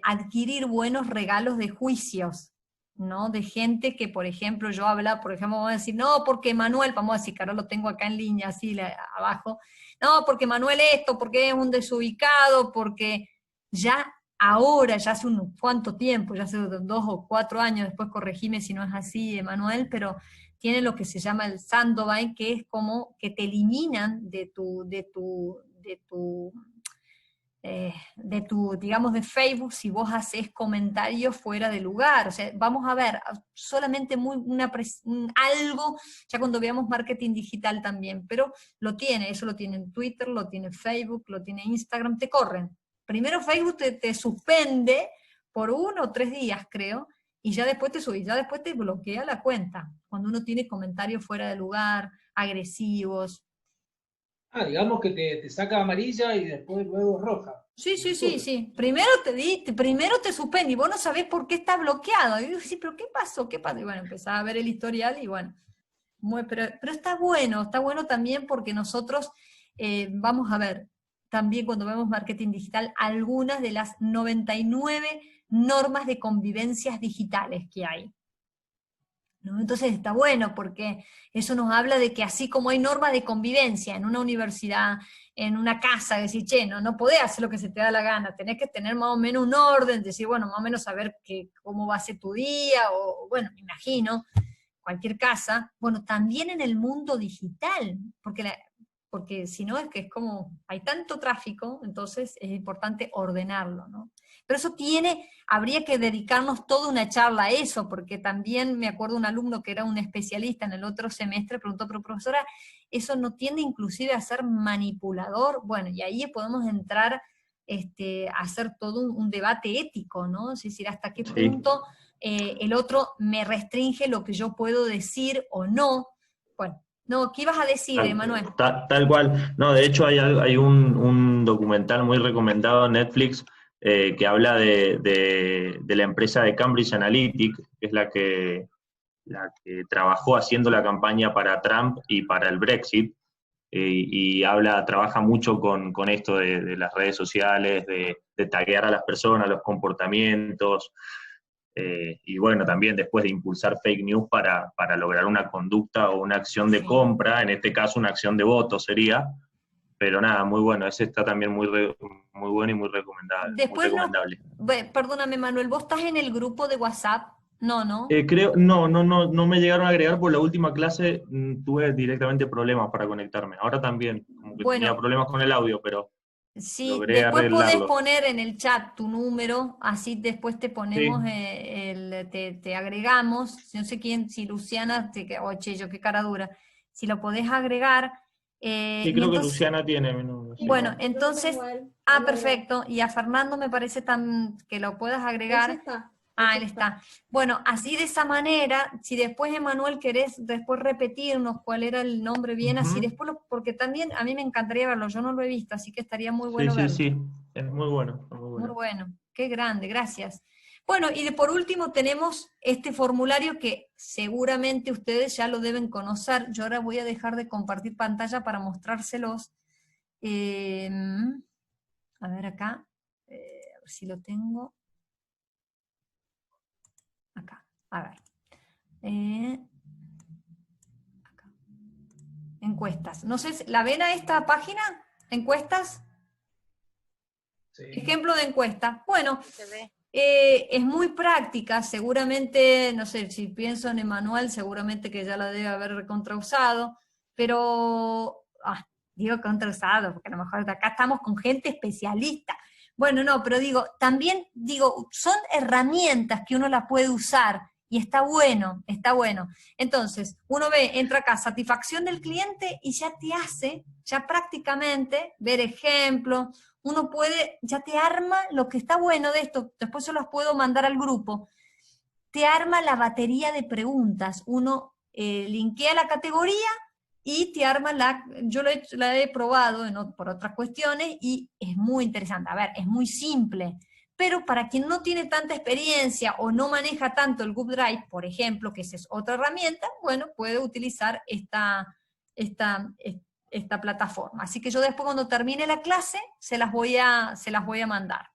adquirir buenos regalos de juicios, ¿no? De gente que, por ejemplo, vamos a decir, no, porque Manuel, vamos a decir, que ahora lo tengo acá en línea, así abajo, no, porque Manuel esto, porque es un desubicado, porque ya ahora, ya hace un cuánto tiempo, ya hace 2 o 4 años, después corregime si no es así, Manuel, pero tiene lo que se llama el sandboxing, que es como que te eliminan digamos, de Facebook si vos haces comentarios fuera de lugar. O sea, vamos a ver solamente algo, ya cuando veamos marketing digital también, pero eso lo tiene en Twitter, lo tiene Facebook, lo tiene Instagram, te corren. Primero Facebook te suspende por 1 o 3 días, creo, y ya después ya después te bloquea la cuenta, cuando uno tiene comentarios fuera de lugar, agresivos. Digamos que te saca amarilla y después luego roja. Sí. Primero te suspende y vos no sabés por qué está bloqueado. Y digo, sí, pero ¿qué pasó? ¿Qué pasó? Y bueno, empezás a ver el historial y bueno, pero está bueno también porque nosotros vamos a ver también cuando vemos marketing digital algunas de las 99 normas de convivencias digitales que hay, ¿no? Entonces está bueno porque eso nos habla de que así como hay normas de convivencia en una universidad, en una casa, decir, che, no podés hacer lo que se te da la gana, tenés que tener más o menos un orden, decir, bueno, más o menos saber cómo va a ser tu día, o bueno, me imagino, cualquier casa, bueno, también en el mundo digital, porque si no es que es como, hay tanto tráfico, entonces es importante ordenarlo, ¿no? Pero eso habría que dedicarnos toda una charla a eso, porque también me acuerdo un alumno que era un especialista en el otro semestre, preguntó, pero profesora, ¿eso no tiende inclusive a ser manipulador? Bueno, y ahí podemos entrar a hacer todo un debate ético, ¿no? Es decir, hasta qué punto el otro me restringe lo que yo puedo decir o no. Bueno, no, ¿qué ibas a decir, Emanuel? Tal cual. No, de hecho hay un documental muy recomendado en Netflix que habla de la empresa de Cambridge Analytica, que es la que trabajó haciendo la campaña para Trump y para el Brexit, y trabaja mucho con esto de las redes sociales, de taguear a las personas, los comportamientos, y bueno, también después de impulsar fake news para lograr una conducta o una acción de compra, en este caso una acción de voto sería, pero nada, muy bueno, ese está también muy bueno y muy recomendable. Después perdóname, Manuel, ¿vos estás en el grupo de WhatsApp? No. Creo, no me llegaron a agregar, por la última clase tuve directamente problemas para conectarme. Ahora también, como que tenía problemas con el audio, pero sí, logré después arreglarlo. podés poner en el chat tu número, así después te ponemos, te agregamos, no sé quién, si Luciana, yo qué cara dura, si lo podés agregar. Sí, creo que Luciana tiene mi número. Sí. Bueno, entonces, perfecto, y a Fernando me parece que lo puedas agregar. Él está. Bueno, así de esa manera, si después, Emanuel, querés después repetirnos cuál era el nombre bien, así después, porque también a mí me encantaría verlo, yo no lo he visto, así que estaría muy bueno verlo. Sí, es muy bueno. Muy bueno, qué grande, gracias. Bueno, y por último tenemos este formulario que seguramente ustedes ya lo deben conocer. Yo ahora voy a dejar de compartir pantalla para mostrárselos. A ver acá, a ver si lo tengo. Acá, a ver. Acá. Encuestas. No sé, ¿la ven a esta página? ¿Encuestas? Sí. Ejemplo de encuesta. Bueno, es muy práctica, seguramente, no sé, si pienso en Emanuel, seguramente que ya la debe haber recontrausado, pero, digo contrausado, porque a lo mejor acá estamos con gente especialista. Bueno, no, pero también son herramientas que uno la puede usar, y está bueno, está bueno. Entonces, uno entra acá, satisfacción del cliente, y ya te hace, ya prácticamente, ver ejemplos, uno ya te arma lo que está bueno de esto, después yo las puedo mandar al grupo, te arma la batería de preguntas, uno linkea la categoría y te arma yo la he probado por otras cuestiones y es muy interesante. A ver, es muy simple, pero para quien no tiene tanta experiencia o no maneja tanto el Google Drive, por ejemplo, que esa es otra herramienta, bueno, puede utilizar esta plataforma. Así que yo después cuando termine la clase se las voy a mandar.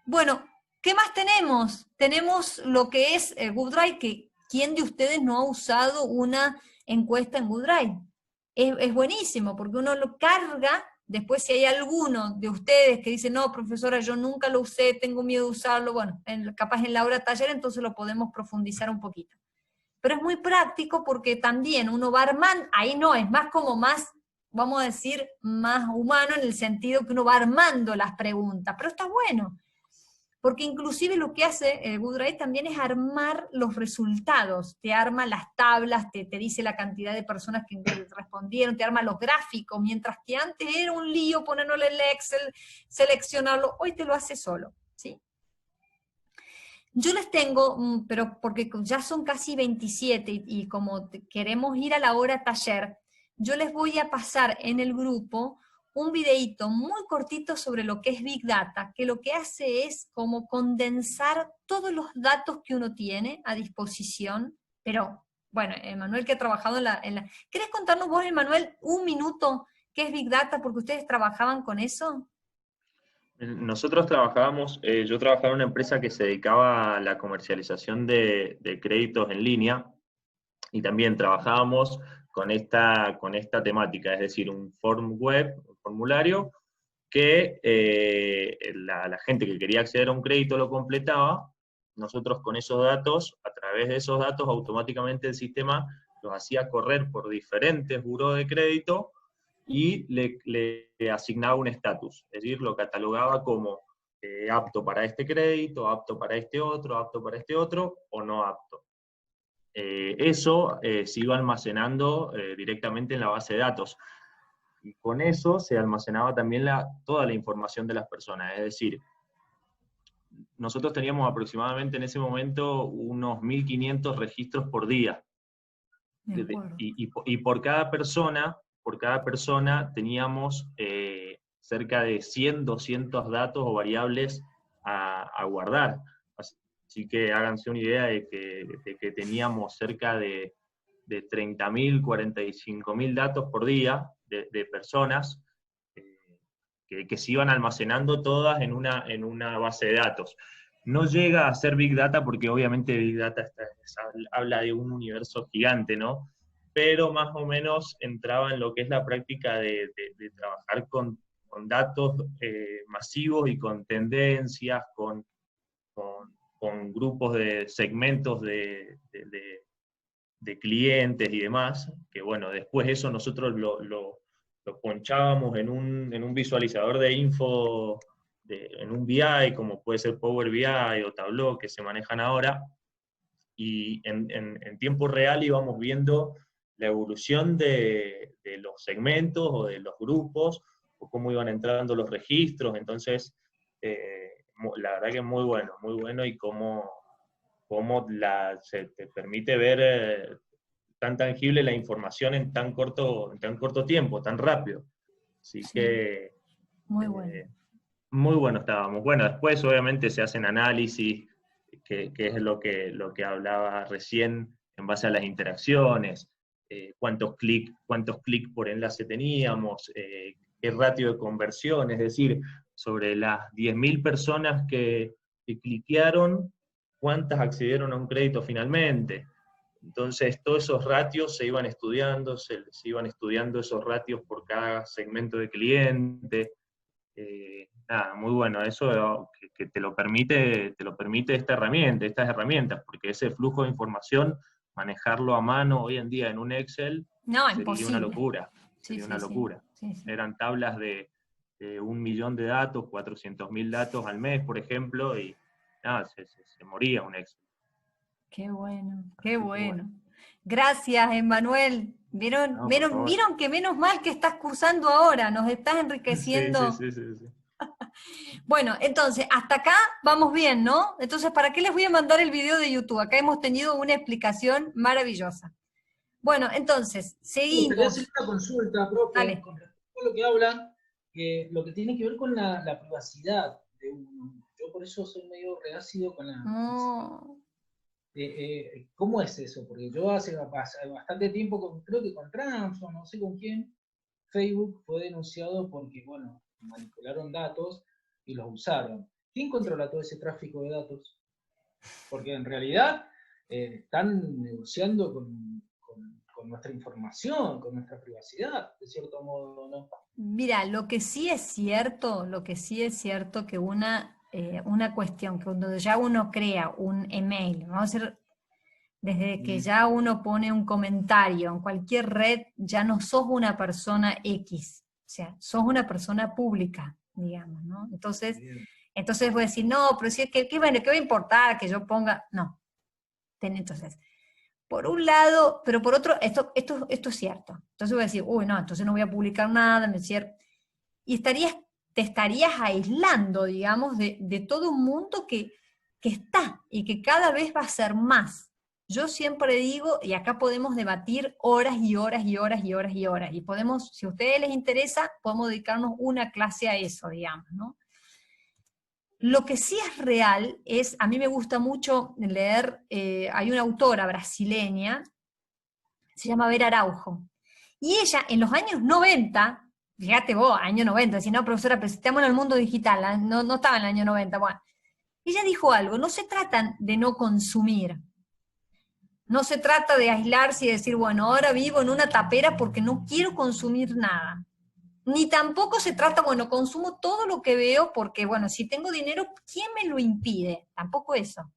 Bueno, ¿qué más tenemos? Tenemos lo que es Google Drive, que ¿quién de ustedes no ha usado una encuesta en Google Drive? Es buenísimo, porque uno lo carga, después si hay alguno de ustedes que dice, no, profesora, yo nunca lo usé, tengo miedo de usarlo, bueno, capaz en la hora taller, entonces lo podemos profundizar un poquito. Pero es muy práctico porque también uno va armando, ahí no, es más vamos a decir, más humano en el sentido que uno va armando las preguntas, pero está bueno, porque inclusive lo que hace Google Drive también es armar los resultados, te arma las tablas, te dice la cantidad de personas que respondieron, te arma los gráficos, mientras que antes era un lío ponerlo en el Excel, seleccionarlo, hoy te lo hace solo, ¿sí? Yo les tengo, pero porque ya son casi 27 y como queremos ir a la hora taller, yo les voy a pasar en el grupo un videíto muy cortito sobre lo que es Big Data, que lo que hace es como condensar todos los datos que uno tiene a disposición, pero bueno, Emanuel que ha trabajado en la... ¿Querés contarnos vos, Emanuel, un minuto qué es Big Data? Porque ustedes trabajaban con eso. Nosotros trabajábamos, yo trabajaba en una empresa que se dedicaba a la comercialización de créditos en línea, y también trabajábamos con esta temática, es decir, un formulario que la gente que quería acceder a un crédito lo completaba, nosotros con esos datos, a través de esos datos, automáticamente el sistema los hacía correr por diferentes burós de crédito y le asignaba un estatus, es decir, lo catalogaba como apto para este crédito, apto para este otro, o no apto. Eso se iba almacenando directamente en la base de datos. Y con eso se almacenaba también toda la información de las personas, es decir, nosotros teníamos aproximadamente en ese momento unos 1.500 registros por día. Y por cada persona teníamos cerca de 100, 200 datos o variables a guardar. Así que háganse una idea de que teníamos cerca de 30.000, 45.000 datos por día de personas que se iban almacenando todas en una base de datos. No llega a ser Big Data porque obviamente Big Data habla de un universo gigante, ¿no? Pero más o menos entraba en lo que es la práctica de trabajar con datos masivos y con tendencias, con grupos de segmentos de clientes y demás, que bueno, después eso nosotros lo ponchábamos en un visualizador de info, en un BI, como puede ser Power BI o Tableau, que se manejan ahora, y en tiempo real íbamos viendo la evolución de los segmentos o de los grupos, o cómo iban entrando los registros. Entonces, la verdad que es muy bueno, y cómo se te permite ver tan tangible la información en tan corto tiempo, tan rápido. Así sí, que muy bueno. Muy bueno estábamos. Bueno, después obviamente se hacen análisis, que es lo que hablaba recién, en base a las interacciones, cuántos clics por enlace teníamos, qué ratio de conversión, es decir, sobre las 10.000 personas que cliquearon, cuántas accedieron a un crédito finalmente. Entonces, todos esos ratios se iban estudiando, se iban estudiando esos ratios por cada segmento de cliente. Nada, muy bueno, eso que te lo permite estas herramientas, porque ese flujo de información, manejarlo a mano hoy en día en un Excel, sería imposible. Una locura. Sería una locura. Sí. Eran tablas de 1 millón de datos, 400.000 datos al mes, por ejemplo, y nada, se moría un Excel. Qué bueno, qué bueno. Gracias, Emmanuel. ¿Vieron que menos mal que estás cursando ahora? Nos estás enriqueciendo. Sí. Bueno, entonces, hasta acá vamos bien, ¿no? Entonces, ¿para qué les voy a mandar el video de YouTube? Acá hemos tenido una explicación maravillosa. Bueno, entonces, seguimos. Quería hacer una consulta, profe, Dale. con respecto a lo que hablan, lo que tiene que ver con la privacidad de uno. Yo por eso soy medio reácido con la... No. ¿Cómo es eso? Porque yo hace bastante tiempo, creo que con Trump, o no sé con quién, Facebook fue denunciado porque, bueno, manipularon datos y los usaron. ¿Quién controla todo ese tráfico de datos? Porque en realidad están negociando con nuestra información, con nuestra privacidad, de cierto modo, ¿no? Mira, lo que sí es cierto que una cuestión, que cuando ya uno crea un email, vamos a hacer, desde que ya uno pone un comentario en cualquier red, ya no sos una persona X, o sea, sos una persona pública, digamos, ¿no? Entonces voy a decir, no, pero si es que, ¿qué va a importar que yo ponga? No. Entonces, por un lado, pero por otro, esto es cierto. Entonces voy a decir, uy, no, entonces no voy a publicar nada, me cierro. Y te estarías aislando, digamos, de todo un mundo que está y que cada vez va a ser más. Yo siempre digo, y acá podemos debatir horas y horas y horas y horas y horas, y podemos, si a ustedes les interesa, podemos dedicarnos una clase a eso, digamos, ¿no? Lo que sí es real es, a mí me gusta mucho leer, hay una autora brasileña, se llama Vera Araujo, y ella en los años 90, fíjate vos, año 90, si no, profesora, pero estamos en el mundo digital, no estaba en el año 90, bueno, ella dijo algo, no se trata de no consumir, no se trata de aislarse y decir, bueno, ahora vivo en una tapera porque no quiero consumir nada. Ni tampoco se trata, bueno, consumo todo lo que veo porque, bueno, si tengo dinero, ¿quién me lo impide? Tampoco eso.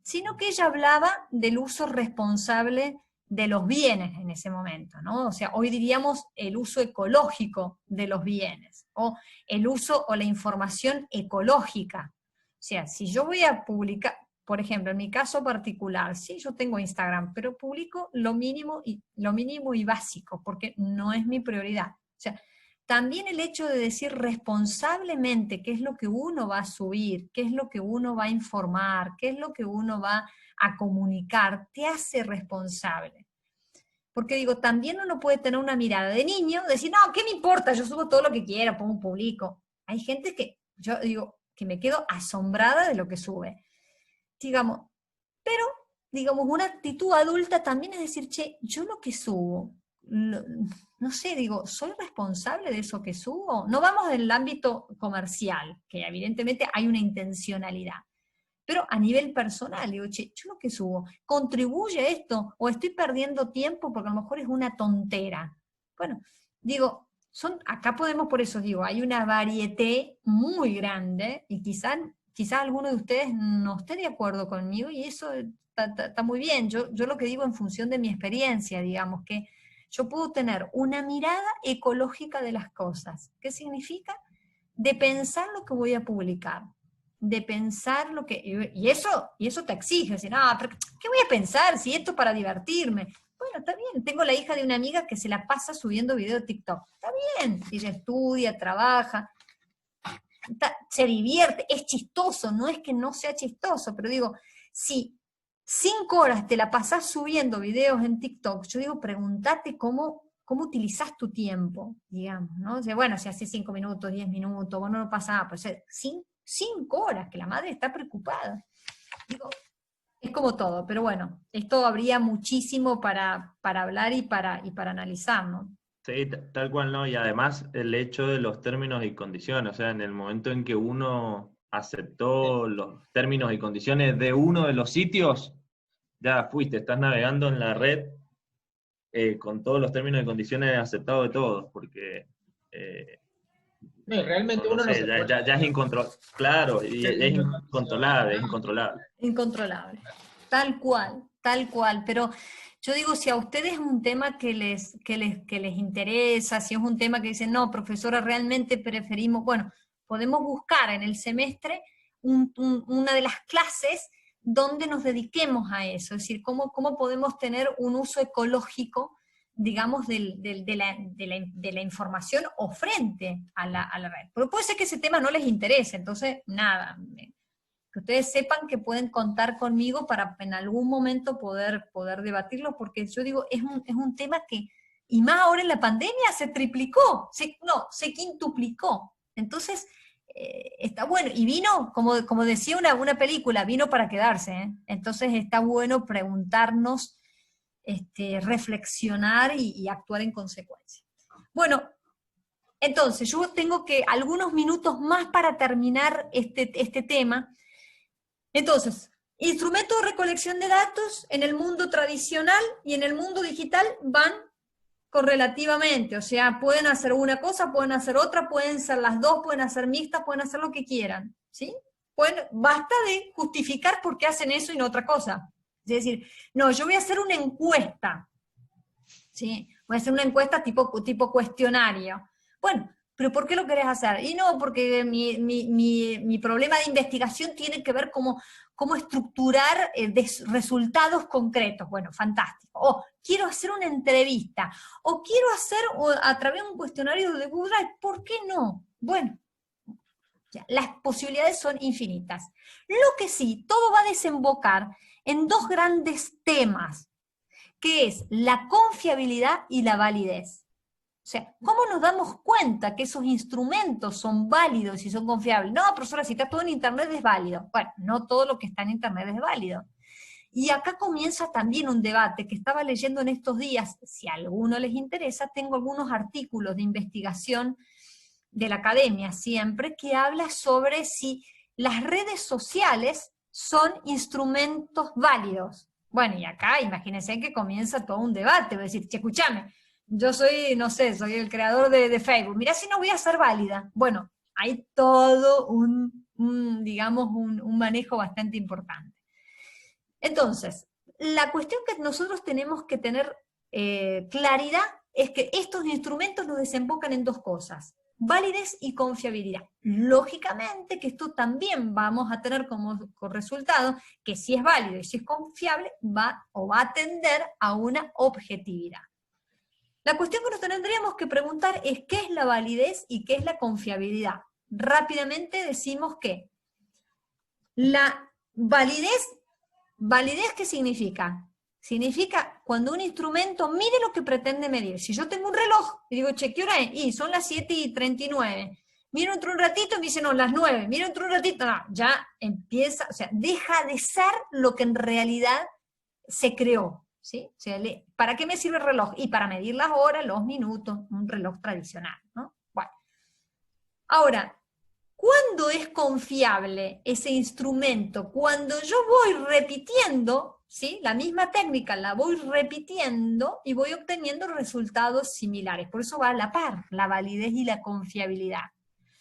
sino que ella hablaba del uso responsable de los bienes en ese momento, ¿no? O sea, hoy diríamos el uso ecológico de los bienes, o el uso o la información ecológica. O sea, si yo voy a publicar, por ejemplo, en mi caso particular, sí, yo tengo Instagram, pero publico lo mínimo y básico, porque no es mi prioridad. O sea, también el hecho de decir responsablemente qué es lo que uno va a subir, qué es lo que uno va a informar, qué es lo que uno va a comunicar, te hace responsable. Porque digo, también uno puede tener una mirada de niño, decir, no, ¿qué me importa? Yo subo todo lo que quiera, pongo un publico. Hay gente que, yo digo, que me quedo asombrada de lo que sube. Digamos, pero, digamos, una actitud adulta también es decir, che, yo lo que subo, no sé, digo, ¿soy responsable de eso que subo? No vamos del ámbito comercial, que evidentemente hay una intencionalidad, pero a nivel personal, digo, che, yo lo que subo, ¿contribuye a esto? ¿O estoy perdiendo tiempo porque a lo mejor es una tontera? Bueno, digo, acá podemos, por eso digo, hay una variedad muy grande, y quizás alguno de ustedes no esté de acuerdo conmigo, y eso está muy bien. Yo lo que digo en función de mi experiencia, digamos, que yo puedo tener una mirada ecológica de las cosas. ¿Qué significa? De pensar lo que voy a publicar, de pensar lo que... Y eso te exige, decir, no, pero ¿qué voy a pensar si esto es para divertirme? Bueno, está bien, tengo la hija de una amiga que se la pasa subiendo videos de TikTok. Está bien, ella estudia, trabaja, se divierte, es chistoso, no es que no sea chistoso, pero digo, si 5 horas te la pasás subiendo videos en TikTok, yo digo, pregúntate cómo utilizás tu tiempo, digamos, ¿no? O sea, bueno, si hace 5 minutos, 10 minutos, bueno, no pasa nada, pues 5 horas, que la madre está preocupada. Digo, es como todo, pero bueno, esto habría muchísimo para hablar y para analizar, ¿no? Sí, tal cual, ¿no? Y además el hecho de los términos y condiciones, o sea, en el momento en que uno aceptó los términos y condiciones de uno de los sitios, ya fuiste, estás navegando en la red con todos los términos y condiciones aceptados de todos, porque No, y realmente no uno no sé, se puede... ya es incontrolable, claro, y es incontrolable, es incontrolable. Incontrolable, tal cual, pero yo digo, si a ustedes es un tema que les interesa, si es un tema que dicen, no, profesora, realmente preferimos, bueno, podemos buscar en el semestre una de las clases donde nos dediquemos a eso, es decir, cómo podemos tener un uso ecológico, digamos, de la información o frente a la red. Pero puede ser que ese tema no les interese, entonces, nada, que ustedes sepan que pueden contar conmigo para en algún momento poder debatirlo, porque yo digo, es un tema que, y más ahora en la pandemia, se triplicó, se quintuplicó. Entonces, está bueno, y vino, como decía una película, vino para quedarse, ¿eh? Entonces está bueno preguntarnos, reflexionar y actuar en consecuencia. Bueno, entonces yo tengo algunos minutos más para terminar este tema. Entonces, instrumentos de recolección de datos en el mundo tradicional y en el mundo digital van correlativamente, o sea, pueden hacer una cosa, pueden hacer otra, pueden ser las dos, pueden hacer mixtas, pueden hacer lo que quieran, ¿sí? Basta de justificar por qué hacen eso y no otra cosa. Es decir, no, yo voy a hacer una encuesta, ¿sí? Voy a hacer una encuesta tipo cuestionario. Bueno, ¿pero por qué lo querés hacer? Y no, porque mi problema de investigación tiene que ver cómo estructurar resultados concretos. Bueno, fantástico. O quiero hacer una entrevista, o quiero hacer a través de un cuestionario de Google Drive. ¿Por qué no? Bueno, las posibilidades son infinitas. Lo que sí, todo va a desembocar en dos grandes temas, que es la confiabilidad y la validez. O sea, ¿cómo nos damos cuenta que esos instrumentos son válidos y son confiables? No, profesora, si está todo en Internet es válido. Bueno, no todo lo que está en Internet es válido. Y acá comienza también un debate que estaba leyendo en estos días. Si a alguno les interesa, tengo algunos artículos de investigación de la academia siempre, que habla sobre si las redes sociales son instrumentos válidos. Bueno, y acá imagínense que comienza todo un debate. Voy a decir, che, escúchame, yo soy, no sé, soy el creador de Facebook, mirá si no voy a ser válida. Bueno, hay todo digamos, un manejo bastante importante. Entonces, la cuestión que nosotros tenemos que tener claridad es que estos instrumentos nos desembocan en dos cosas: validez y confiabilidad. Lógicamente que esto también vamos a tener como resultado que si es válido y si es confiable, va a tender a una objetividad. La cuestión que nos tendríamos que preguntar es qué es la validez y qué es la confiabilidad. Rápidamente decimos que la validez, ¿qué significa? Significa cuando un instrumento mide lo que pretende medir. Si yo tengo un reloj y digo, che, ¿qué hora es? Y son las 7:39. Miro dentro de un ratito y me dicen, no, las 9. Miro dentro de un ratito, no, ya empieza, o sea, deja de ser lo que en realidad se creó, ¿sí? O sea, ¿para qué me sirve el reloj? Y para medir las horas, los minutos, un reloj tradicional, ¿no? Bueno. Ahora, ¿cuándo es confiable ese instrumento? Cuando yo voy repitiendo, ¿sí? La misma técnica la voy repitiendo y voy obteniendo resultados similares. Por eso va a la par, la validez y la confiabilidad.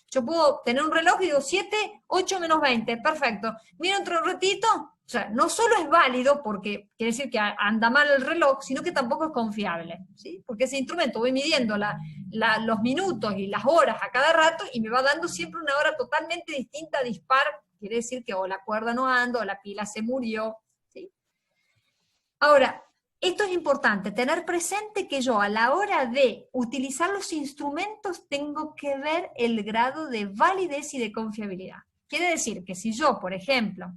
Yo puedo tener un reloj y digo 7, 8 menos 20, perfecto. Miro otro ratito, o sea, no solo es válido porque quiere decir que anda mal el reloj, sino que tampoco es confiable, ¿sí? Porque ese instrumento voy midiendo los minutos y las horas a cada rato y me va dando siempre una hora totalmente distinta, dispar, quiere decir que o la cuerda no anda o la pila se murió, ¿sí? Ahora, esto es importante, tener presente que yo a la hora de utilizar los instrumentos tengo que ver el grado de validez y de confiabilidad. Quiere decir que si yo, por ejemplo,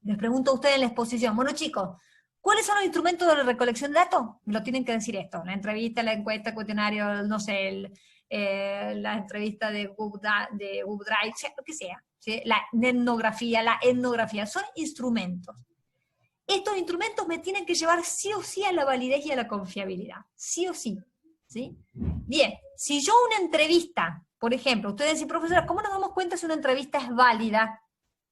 les pregunto a ustedes en la exposición, bueno chicos, ¿cuáles son los instrumentos de recolección de datos? Me lo tienen que decir esto, la entrevista, la encuesta, el cuestionario, no sé, la entrevista de Google Drive, lo que sea, ¿sí? La etnografía, son instrumentos. Estos instrumentos me tienen que llevar sí o sí a la validez y a la confiabilidad, sí o sí, ¿sí? Bien, si yo una entrevista, por ejemplo, ustedes dicen, profesora, ¿cómo nos damos cuenta si una entrevista es válida?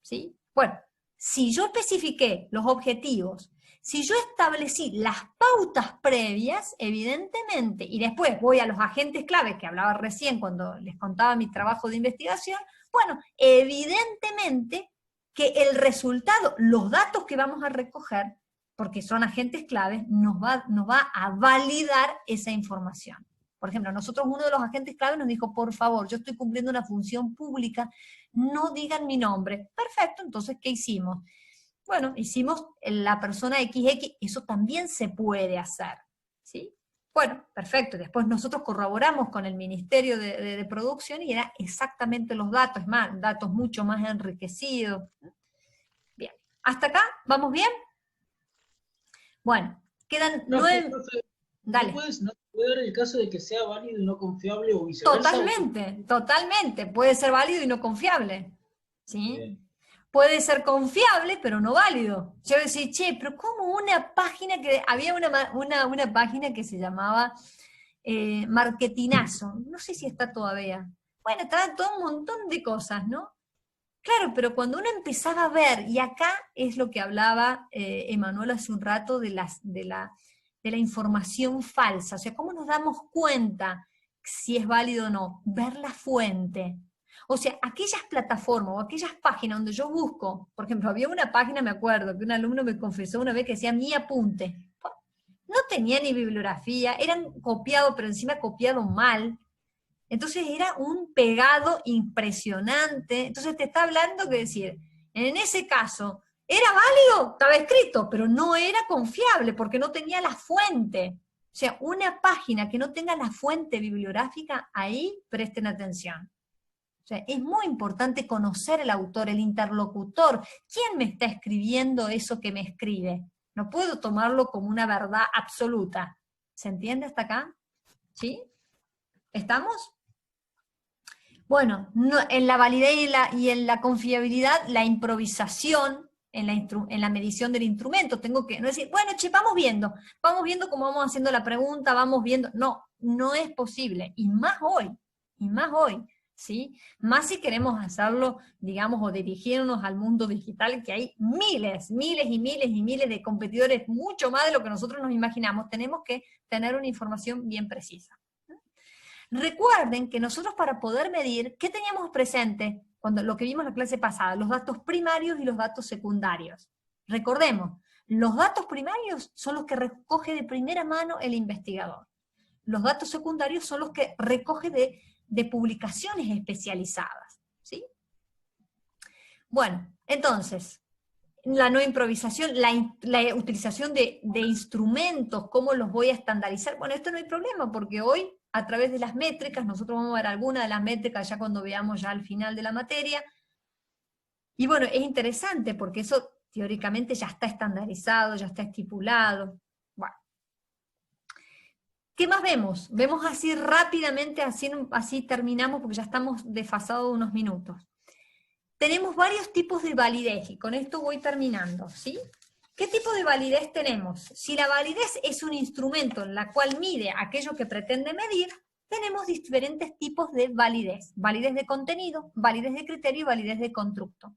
¿Sí? Bueno, si yo especifiqué los objetivos, si yo establecí las pautas previas, evidentemente, y después voy a los agentes clave que hablaba recién cuando les contaba mi trabajo de investigación, bueno, evidentemente que el resultado, los datos que vamos a recoger, porque son agentes claves, nos va a validar esa información. Por ejemplo, nosotros uno de los agentes claves nos dijo, por favor, yo estoy cumpliendo una función pública, no digan mi nombre. Perfecto, entonces, ¿qué hicimos? Bueno, hicimos la persona XX, eso también se puede hacer, ¿sí? Bueno, perfecto, después nosotros corroboramos con el Ministerio de Producción y eran exactamente los datos, es más, datos mucho más enriquecidos. Bien, ¿hasta acá? ¿Vamos bien? Bueno, quedan 9... Dale. ¿No puede dar el caso de que sea válido y no confiable o viceversa? Totalmente, puede ser válido y no confiable, ¿sí? Bien. Puede ser confiable, pero no válido. Yo decía, che, pero ¿cómo una página que... Había una página que se llamaba Marketinazo, no sé si está todavía. Bueno, estaba todo un montón de cosas, ¿no? Claro, pero cuando uno empezaba a ver, y acá es lo que hablaba Emanuel hace un rato de la información falsa, o sea, ¿cómo nos damos cuenta si es válido o no? Ver la fuente. O sea, aquellas plataformas o aquellas páginas donde yo busco, por ejemplo, había una página, me acuerdo, que un alumno me confesó una vez que decía Mi Apunte. No tenía ni bibliografía, eran copiados, pero encima copiado mal. Entonces era un pegado impresionante. Entonces te está hablando que decir, en ese caso, ¿era válido? Estaba escrito, pero no era confiable porque no tenía la fuente. O sea, una página que no tenga la fuente bibliográfica, ahí presten atención. O sea, es muy importante conocer el autor, el interlocutor. ¿Quién me está escribiendo eso que me escribe? No puedo tomarlo como una verdad absoluta. ¿Se entiende hasta acá? ¿Sí? ¿Estamos? Bueno, en la validez y en la confiabilidad, la improvisación en la medición del instrumento. Tengo que no decir, bueno, che, vamos viendo cómo vamos haciendo la pregunta, vamos viendo. No es posible. Y más hoy. ¿Sí? Más si queremos hacerlo, digamos, o dirigirnos al mundo digital, que hay miles de competidores, mucho más de lo que nosotros nos imaginamos, tenemos que tener una información bien precisa. Recuerden que nosotros para poder medir, ¿qué teníamos presente? Cuando lo que vimos en la clase pasada, los datos primarios y los datos secundarios. Recordemos, los datos primarios son los que recoge de primera mano el investigador. Los datos secundarios son los que recoge de publicaciones especializadas, ¿sí? Bueno, entonces, la no improvisación, la utilización de instrumentos, ¿cómo los voy a estandarizar? Bueno, esto no hay problema, porque hoy, a través de las métricas, nosotros vamos a ver algunas de las métricas ya cuando veamos ya al final de la materia, y bueno, es interesante porque eso teóricamente ya está estandarizado, ya está estipulado. Bueno. ¿Qué más vemos? Vemos así rápidamente, así terminamos porque ya estamos desfasados unos minutos. Tenemos varios tipos de validez, y con esto voy terminando, ¿sí? ¿Qué tipo de validez tenemos? Si la validez es un instrumento en la cual mide aquello que pretende medir, tenemos diferentes tipos de validez. Validez de contenido, validez de criterio y validez de constructo.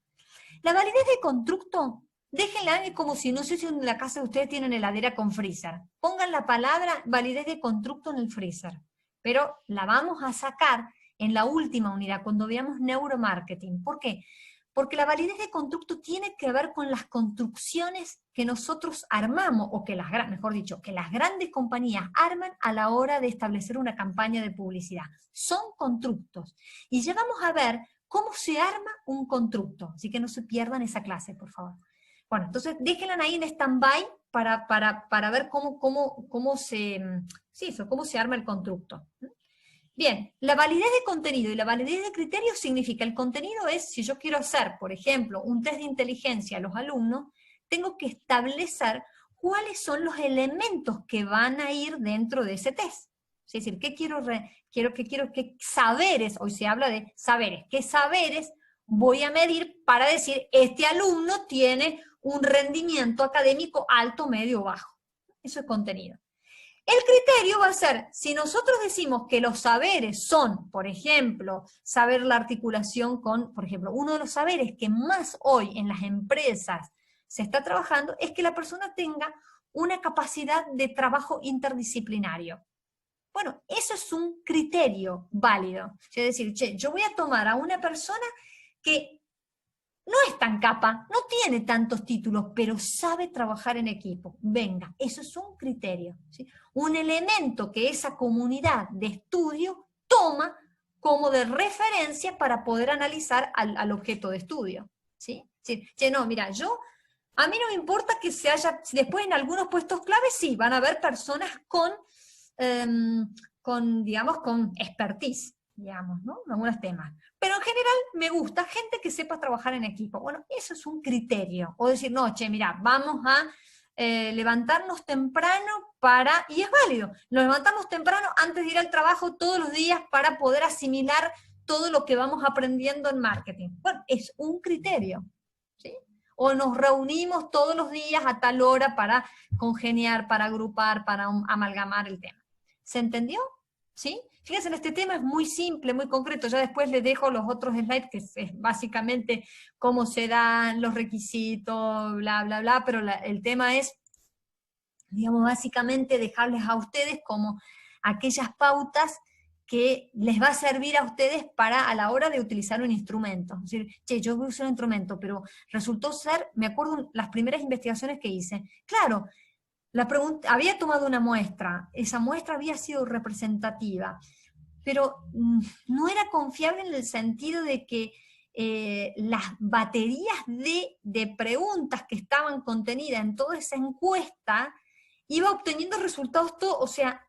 La validez de constructo, déjenla como si, no sé si en la casa de ustedes tienen heladera con freezer. Pongan la palabra validez de constructo en el freezer, pero la vamos a sacar en la última unidad, cuando veamos neuromarketing. ¿Por qué? Porque la validez de constructo tiene que ver con las construcciones que nosotros armamos, o que mejor dicho, que las grandes compañías arman a la hora de establecer una campaña de publicidad. Son constructos. Y ya vamos a ver cómo se arma un constructo. Así que no se pierdan esa clase, por favor. Bueno, entonces déjenla ahí en stand-by para ver cómo se arma el constructo. Bien, la validez de contenido y la validez de criterio significa, el contenido es, si yo quiero hacer, por ejemplo, un test de inteligencia a los alumnos, tengo que establecer cuáles son los elementos que van a ir dentro de ese test. Es decir, qué saberes, hoy se habla de saberes, qué saberes voy a medir para decir, este alumno tiene un rendimiento académico alto, medio o bajo. Eso es contenido. El criterio va a ser, si nosotros decimos que los saberes son, por ejemplo, saber la articulación con, por ejemplo, uno de los saberes que más hoy en las empresas se está trabajando es que la persona tenga una capacidad de trabajo interdisciplinario. Bueno, eso es un criterio válido. Es decir, yo voy a tomar a una persona que no es tan capa, no tiene tantos títulos, pero sabe trabajar en equipo. Venga, eso es un criterio, ¿sí? Un elemento que esa comunidad de estudio toma como de referencia para poder analizar al objeto de estudio, ¿sí? Sí, no, mira, a mí no me importa que se haya, después en algunos puestos claves sí, van a haber personas con expertise, digamos, ¿no? En algunos temas. Pero en general me gusta gente que sepa trabajar en equipo. Bueno, eso es un criterio. O decir, no, mira, vamos a levantarnos temprano y es válido, nos levantamos temprano antes de ir al trabajo todos los días para poder asimilar todo lo que vamos aprendiendo en marketing. Bueno, es un criterio, ¿sí? O nos reunimos todos los días a tal hora para congeniar, para agrupar, para amalgamar el tema. ¿Se entendió? ¿Sí? Fíjense, este tema es muy simple, muy concreto. Ya después les dejo los otros slides, que es básicamente cómo se dan los requisitos, bla, bla, bla, pero el tema es, digamos, básicamente dejarles a ustedes como aquellas pautas que les va a servir a ustedes a la hora de utilizar un instrumento. Es decir, yo voy a usar un instrumento, pero resultó ser, me acuerdo las primeras investigaciones que hice, claro, había tomado una muestra, esa muestra había sido representativa, pero no era confiable en el sentido de que las baterías de preguntas que estaban contenidas en toda esa encuesta, iba obteniendo resultados o sea,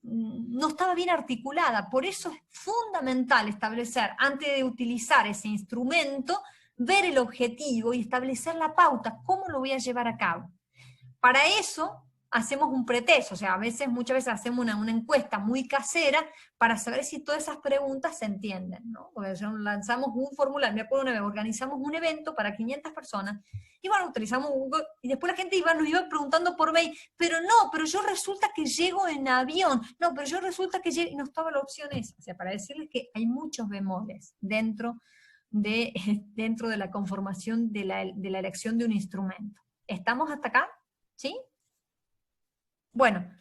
no estaba bien articulada. Por eso es fundamental establecer, antes de utilizar ese instrumento, ver el objetivo y establecer la pauta, cómo lo voy a llevar a cabo. Para eso hacemos un pretest, o sea, muchas veces hacemos una encuesta muy casera para saber si todas esas preguntas se entienden, ¿no? Porque lanzamos un formulario, me acuerdo una vez, organizamos un evento para 500 personas, y bueno, utilizamos Google, y después la gente nos iba preguntando por mail, pero yo resulta que llego en avión, no, pero yo resulta que llego, y no estaba la opción esa, o sea, para decirles que hay muchos bemoles dentro de la conformación de la elección de un instrumento. ¿Estamos hasta acá? ¿Sí? Bueno,